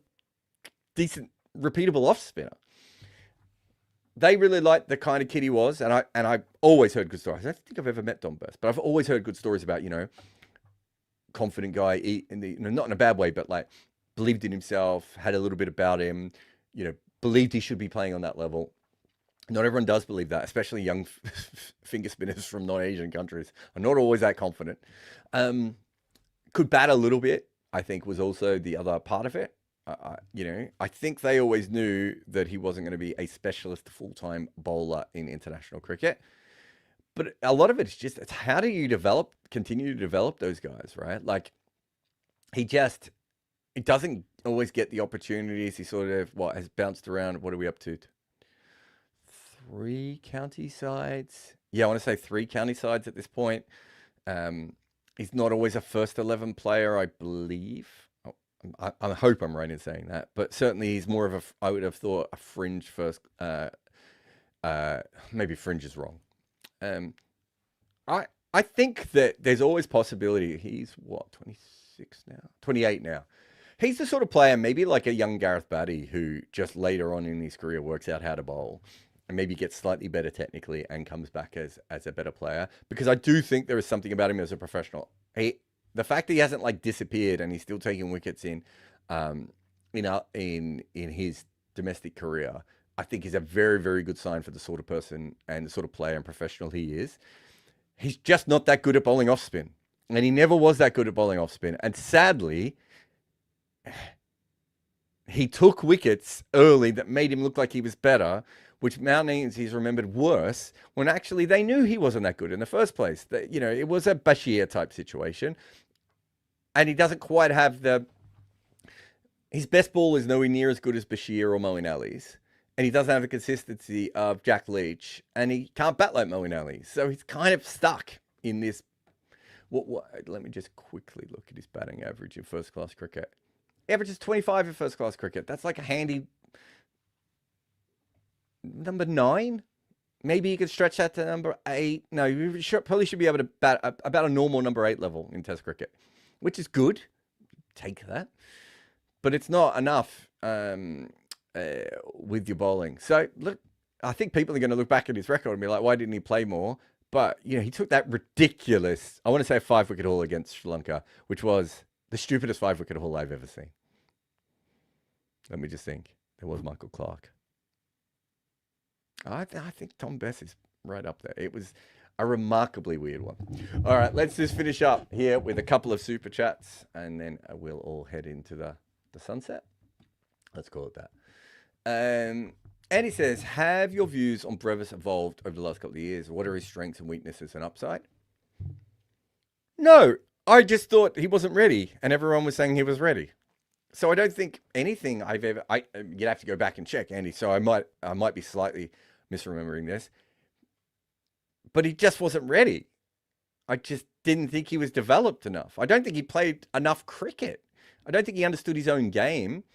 decent, repeatable off spinner. They really liked the kind of kid he was, and I always heard good stories. I don't think I've ever met Dom Bess, but I've always heard good stories about, confident guy, not in a bad way, but like believed in himself, had a little bit about him, believed he should be playing on that level. Not everyone does believe that, especially young finger spinners from non-Asian countries are not always that confident. Could bat a little bit, I think, was also the other part of it. I think they always knew that he wasn't going to be a specialist full-time bowler in international cricket. But a lot of it's how do you continue to develop those guys, right? Like, he doesn't always get the opportunities. He sort of, has bounced around. What are we up to? 3 county sides. Yeah, I want to say 3 county sides at this point. He's not always a first 11 player, I believe. I hope I'm right in saying that, but certainly he's more of I would have thought a fringe first. Maybe fringe is wrong. I think that there's always possibility. He's 26 now, 28 now. He's the sort of player, maybe like a young Gareth Batty, who just later on in his career works out how to bowl and maybe gets slightly better technically and comes back as a better player. Because I do think there is something about him as a professional. The fact that he hasn't like disappeared and he's still taking wickets in his domestic career, I think is a very, very good sign for the sort of person and the sort of player and professional he is. He's just not that good at bowling off spin, and he never was that good at bowling off spin. And sadly, he took wickets early that made him look like he was better, which means he's remembered worse when actually they knew he wasn't that good in the first place. That, it was a Bashir type situation, and he doesn't quite have his best ball is nowhere near as good as Bashir or Moeen Ali's, and he doesn't have the consistency of Jack Leach, and he can't bat like Moeen Ali. So he's kind of stuck in this Let me just quickly look at his batting average in first-class cricket. He averages 25 in first-class cricket. That's like a handy number 9. Maybe you could stretch that to number 8. No, you probably should be able to bat about a normal number 8 level in Test cricket, which is good. Take that. But it's not enough with your bowling. So, look, I think people are going to look back at his record and be like, why didn't he play more? But, he took that ridiculous, I want to say 5-wicket haul against Sri Lanka, which was the stupidest 5-wicket haul I've ever seen. Let me just think. There was Michael Clarke. I think Tom Bess is right up there. It was a remarkably weird one. All right, let's just finish up here with a couple of super chats, and then we'll all head into the sunset. Let's call it that. Andy says, have your views on Brevis evolved over the last couple of years? What are his strengths and weaknesses and upside? No, I just thought he wasn't ready, and everyone was saying he was ready. So I don't think anything I've ever... you'd have to go back and check, Andy, so I might be slightly misremembering this. But he just wasn't ready. I just didn't think he was developed enough. I don't think he played enough cricket. I don't think he understood his own game.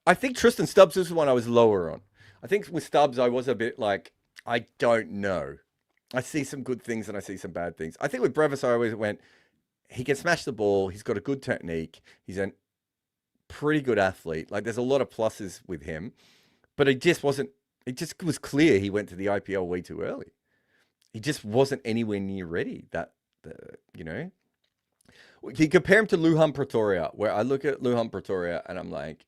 I think Tristan Stubbs was the one I was lower on. I think with Stubbs, I was a bit like, I don't know. I see some good things and I see some bad things. I think with Brevis, I always went, he can smash the ball. He's got a good technique. He's a pretty good athlete. Like, there's a lot of pluses with him. But it just wasn't, it just was clear he went to the IPL way too early. He just wasn't anywhere near ready. You compare him to Lujan Pretoria, where I look at Lujan Pretoria and I'm like,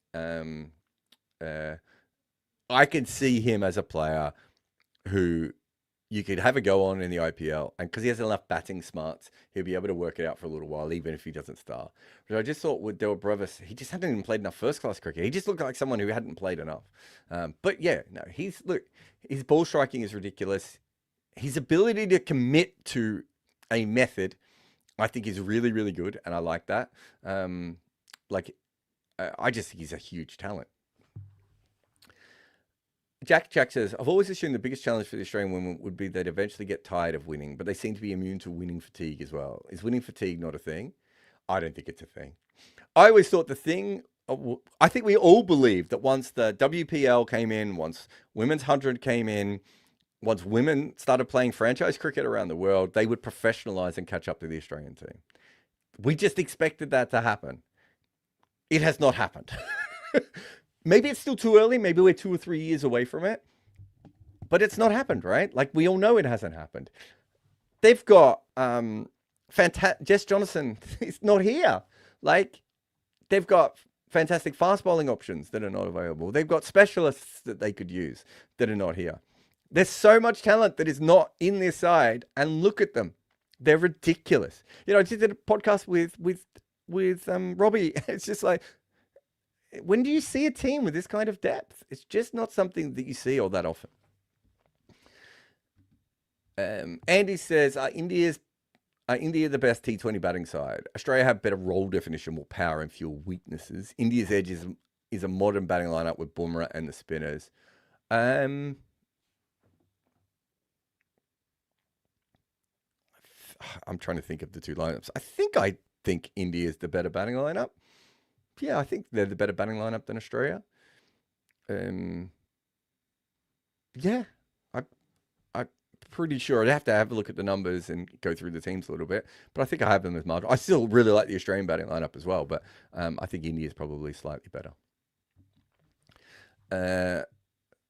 I can see him as a player who you could have a go on in the IPL, and because he has enough batting smarts, he'll be able to work it out for a little while, even if he doesn't start. But I just thought with Del Brevis, he just hadn't even played enough first-class cricket. He just looked like someone who hadn't played enough. But yeah, no, his ball striking is ridiculous. His ability to commit to a method, I think, is really, really good, and I like that. I just think he's a huge talent. Jack says, I've always assumed the biggest challenge for the Australian women would be they'd eventually get tired of winning, but they seem to be immune to winning fatigue as well. Is winning fatigue not a thing? I don't think it's a thing. I always thought I think we all believed that once the WPL came in, once Women's 100 came in, once women started playing franchise cricket around the world, they would professionalize and catch up to the Australian team. We just expected that to happen. It has not happened. Maybe it's still too early. Maybe we're 2 or 3 years away from it. But it's not happened, right? Like, we all know it hasn't happened. They've got Jess Johnson is not here. Like, they've got fantastic fast bowling options that are not available. They've got specialists that they could use that are not here. There's so much talent that is not in this side, and look at them. They're ridiculous. I just did a podcast with Robbie. It's just like, when do you see a team with this kind of depth? It's just not something that you see all that often. Andy says, are India the best T20 batting side? Australia have better role definition, more power and fewer weaknesses. India's edge is a modern batting lineup with Bumrah and the spinners. I'm trying to think of the two lineups. I think India is the better batting lineup. Yeah, I think they're the better batting lineup than Australia. Yeah, I'm pretty sure. I'd have to have a look at the numbers and go through the teams a little bit, but I think I have them as margin. I still really like the Australian batting lineup as well, but I think India is probably slightly better.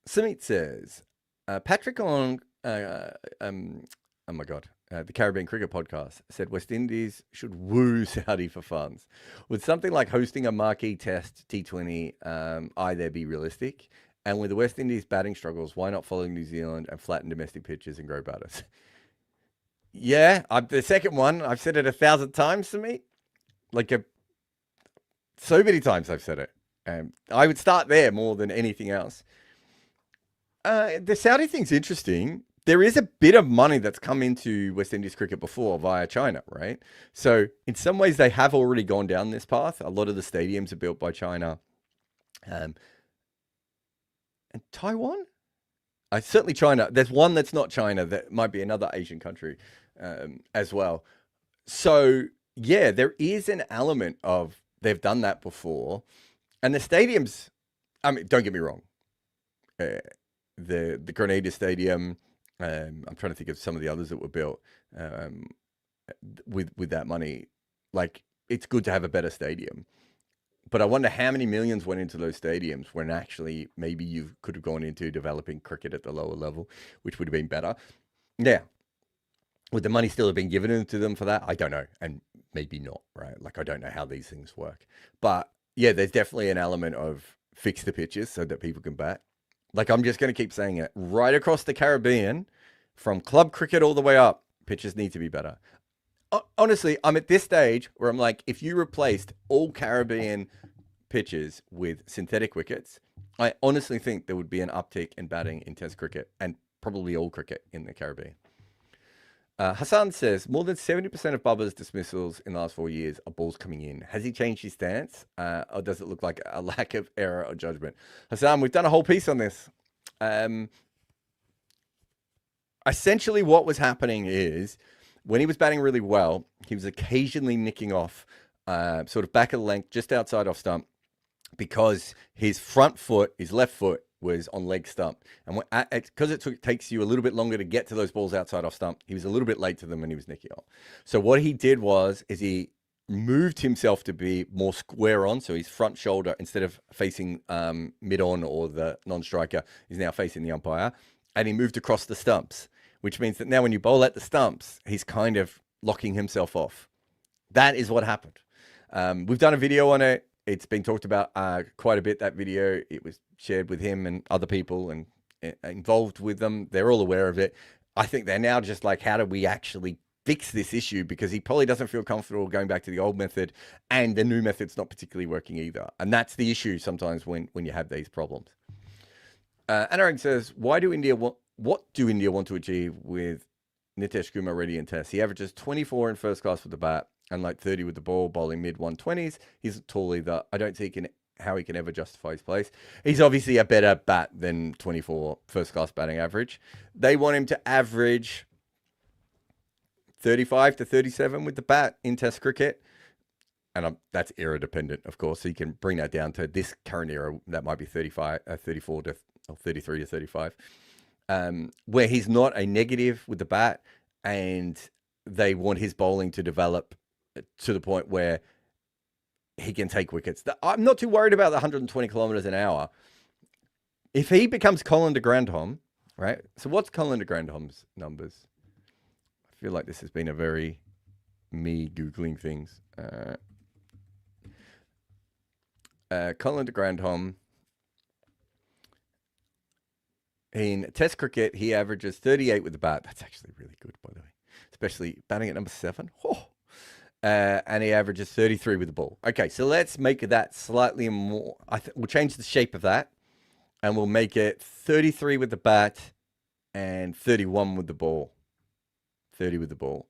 Samit says, Patrick on oh my God, the Caribbean Cricket Podcast said West Indies should woo Saudi for funds. Would something like hosting a marquee test T20 either be realistic? And with the West Indies batting struggles, why not follow New Zealand and flatten domestic pitches and grow batters? Yeah, the second one, I've said it 1,000 times to me. So many times I've said it. I would start there more than anything else. The Saudi thing's interesting. There is a bit of money that's come into West Indies cricket before via China, right? So in some ways, they have already gone down this path. A lot of the stadiums are built by China. And Taiwan? Certainly China. There's one that's not China that might be another Asian country as well. So yeah, there is an element of they've done that before, and the stadiums. I mean, don't get me wrong. Uh, the Grenada Stadium. I'm trying to think of some of the others that were built um, with that money. Like, it's good to have a better stadium, but I wonder how many millions went into those stadiums when actually maybe you could have gone into developing cricket at the lower level, which would have been better. Yeah, would the money still have been given to them for that? I don't know, and maybe not. Right? Like, I don't know how these things work, but yeah, there's definitely an element of fix the pitches so that people can bat. Like, I'm just going to keep saying it. Right across the Caribbean, from club cricket all the way up, pitches need to be better. Honestly, I'm at this stage where I'm like, if you replaced all Caribbean pitches with synthetic wickets, I honestly think there would be an uptick in batting in Test cricket and probably all cricket in the Caribbean. Hassan says more than 70% of Bubba's dismissals in the last 4 years are balls coming in. Has he changed his stance, or does it look like a lack of error or judgment? Hassan, we've done a whole piece on this. Essentially, what was happening is when he was batting really well, he was occasionally nicking off, sort of back of the length, just outside off stump, because his front foot, his left foot, was on leg stump. And because it takes you a little bit longer to get to those balls outside off stump, he was a little bit late to them and he was nicking off. So what he did is he moved himself to be more square on. So his front shoulder, instead of facing mid on or the non-striker, is now facing the umpire. And he moved across the stumps, which means that now when you bowl at the stumps, he's kind of locking himself off. That is what happened. We've done a video on it. It's been talked about quite a bit, that video. It was shared with him and other people and involved with them. They're all aware of it. I think they're now just like, how do we actually fix this issue? Because he probably doesn't feel comfortable going back to the old method, and the new method's not particularly working either. And that's the issue sometimes when you have these problems. Anurag says, what do India want to achieve with Nitesh Kumar Reddy in Test? He averages 24 in first class with the bat and like 30 with the ball, bowling mid 120s. He's tall either. I don't see how he can ever justify his place. He's obviously a better bat than 24 first class batting average. They want him to average 35 to 37 with the bat in Test cricket. And that's era dependent, of course. So you can bring that down to this current era. That might be 34 to or 33 to 35. Where he's not a negative with the bat, and they want his bowling to develop to the point where he can take wickets. I'm not too worried about the 120 kilometers an hour. If he becomes Colin de Grandhomme, right? So what's Colin de Grandhomme's numbers? I feel like this has been a very me Googling things. Colin de Grandhomme, in Test cricket, he averages 38 with the bat. That's actually really good, by the way, especially batting at number 7. Oh. And he averages 33 with the ball. Okay, so let's make that slightly more. We'll change the shape of that, and we'll make it 33 with the bat and 31 with the ball. 30 with the ball.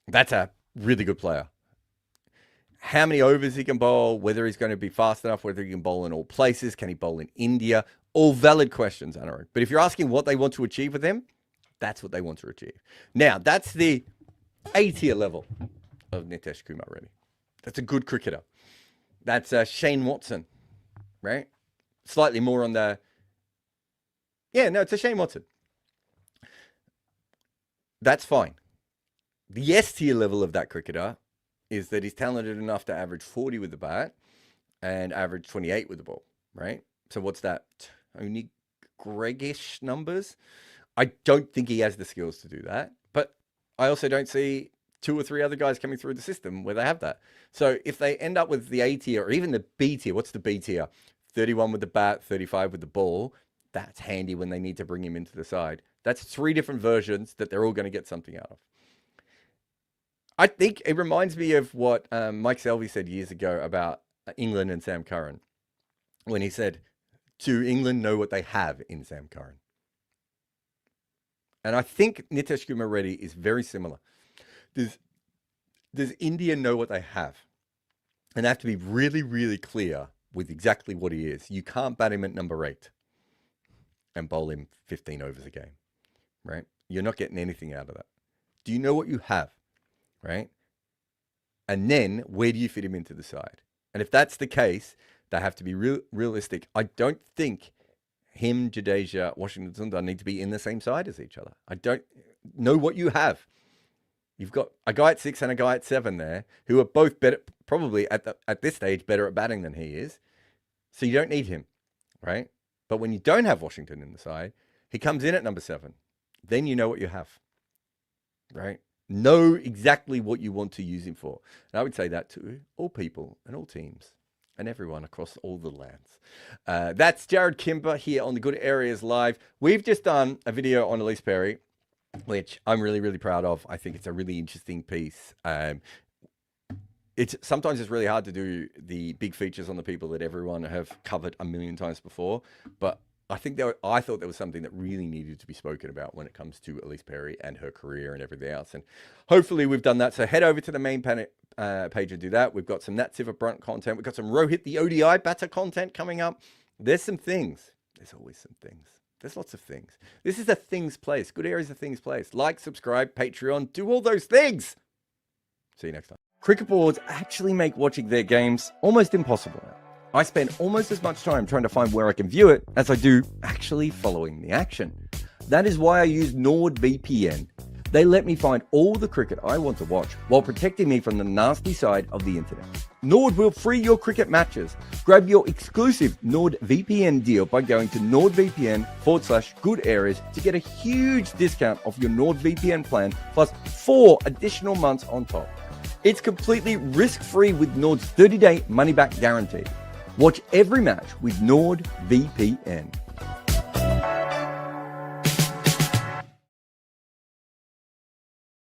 That's a really good player. How many overs he can bowl, whether he's going to be fast enough, whether he can bowl in all places, can he bowl in India? All valid questions, Anurag. But if you're asking what they want to achieve with him, that's what they want to achieve. Now, that's the A-tier level of Nitesh Kumar Reddy. That's a good cricketer. That's Shane Watson, right? Slightly more on the... Yeah, no, it's a Shane Watson. That's fine. The S-tier level of that cricketer is that he's talented enough to average 40 with the bat and average 28 with the ball, right? So what's that? Tony Greggish numbers? I don't think he has the skills to do that, but I also don't see 2 or 3 other guys coming through the system where they have that. So if they end up with the A tier or even the B tier, what's the B tier? 31 with the bat, 35 with the ball. That's handy when they need to bring him into the side. That's 3 different versions that they're all going to get something out of. I think it reminds me of what Mike Selvey said years ago about England and Sam Curran, when he said, do England know what they have in Sam Curran? And I think Nitesh Kumar Reddy is very similar. Does India know what they have? And they have to be really, really clear with exactly what he is. You can't bat him at number 8. and bowl him 15 overs a game, right? You're not getting anything out of that. Do you know what you have, right? And then where do you fit him into the side? And if that's the case, they have to be realistic. I don't think him, Jadeja, Washington Sundar need to be in the same side as each other. I don't know what you have. You've got a guy at 6 and a guy at 7 there who are both better, probably at this stage, better at batting than he is. So you don't need him, right? But when you don't have Washington in the side, he comes in at number 7. Then you know what you have, right? Know exactly what you want to use him for. And I would say that to all people and all teams and everyone across all the lands. That's Jarrod Kimber here on the Good Areas Live. We've just done a video on Elise Perry, which I'm really, really proud of. I think it's a really interesting piece. Sometimes it's really hard to do the big features on the people that everyone have covered a million times before, but I thought there was something that really needed to be spoken about when it comes to Elise Perry and her career and everything else. And hopefully we've done that. So head over to the main page and do that. We've got some Nat Brunt content. We've got some Rohit, the ODI batter content coming up. There's some things. There's always some things. There's lots of things. This is a things place. Good Areas of things place. Like, subscribe, Patreon, do all those things. See you next time. Cricket boards actually make watching their games almost impossible now. I spend almost as much time trying to find where I can view it as I do actually following the action. That is why I use NordVPN. They let me find all the cricket I want to watch while protecting me from the nasty side of the internet. Nord will free your cricket matches. Grab your exclusive NordVPN deal by going to nordvpn.com/good areas to get a huge discount off your NordVPN plan plus 4 additional months on top. It's completely risk-free with Nord's 30-day money-back guarantee. Watch every match with NordVPN.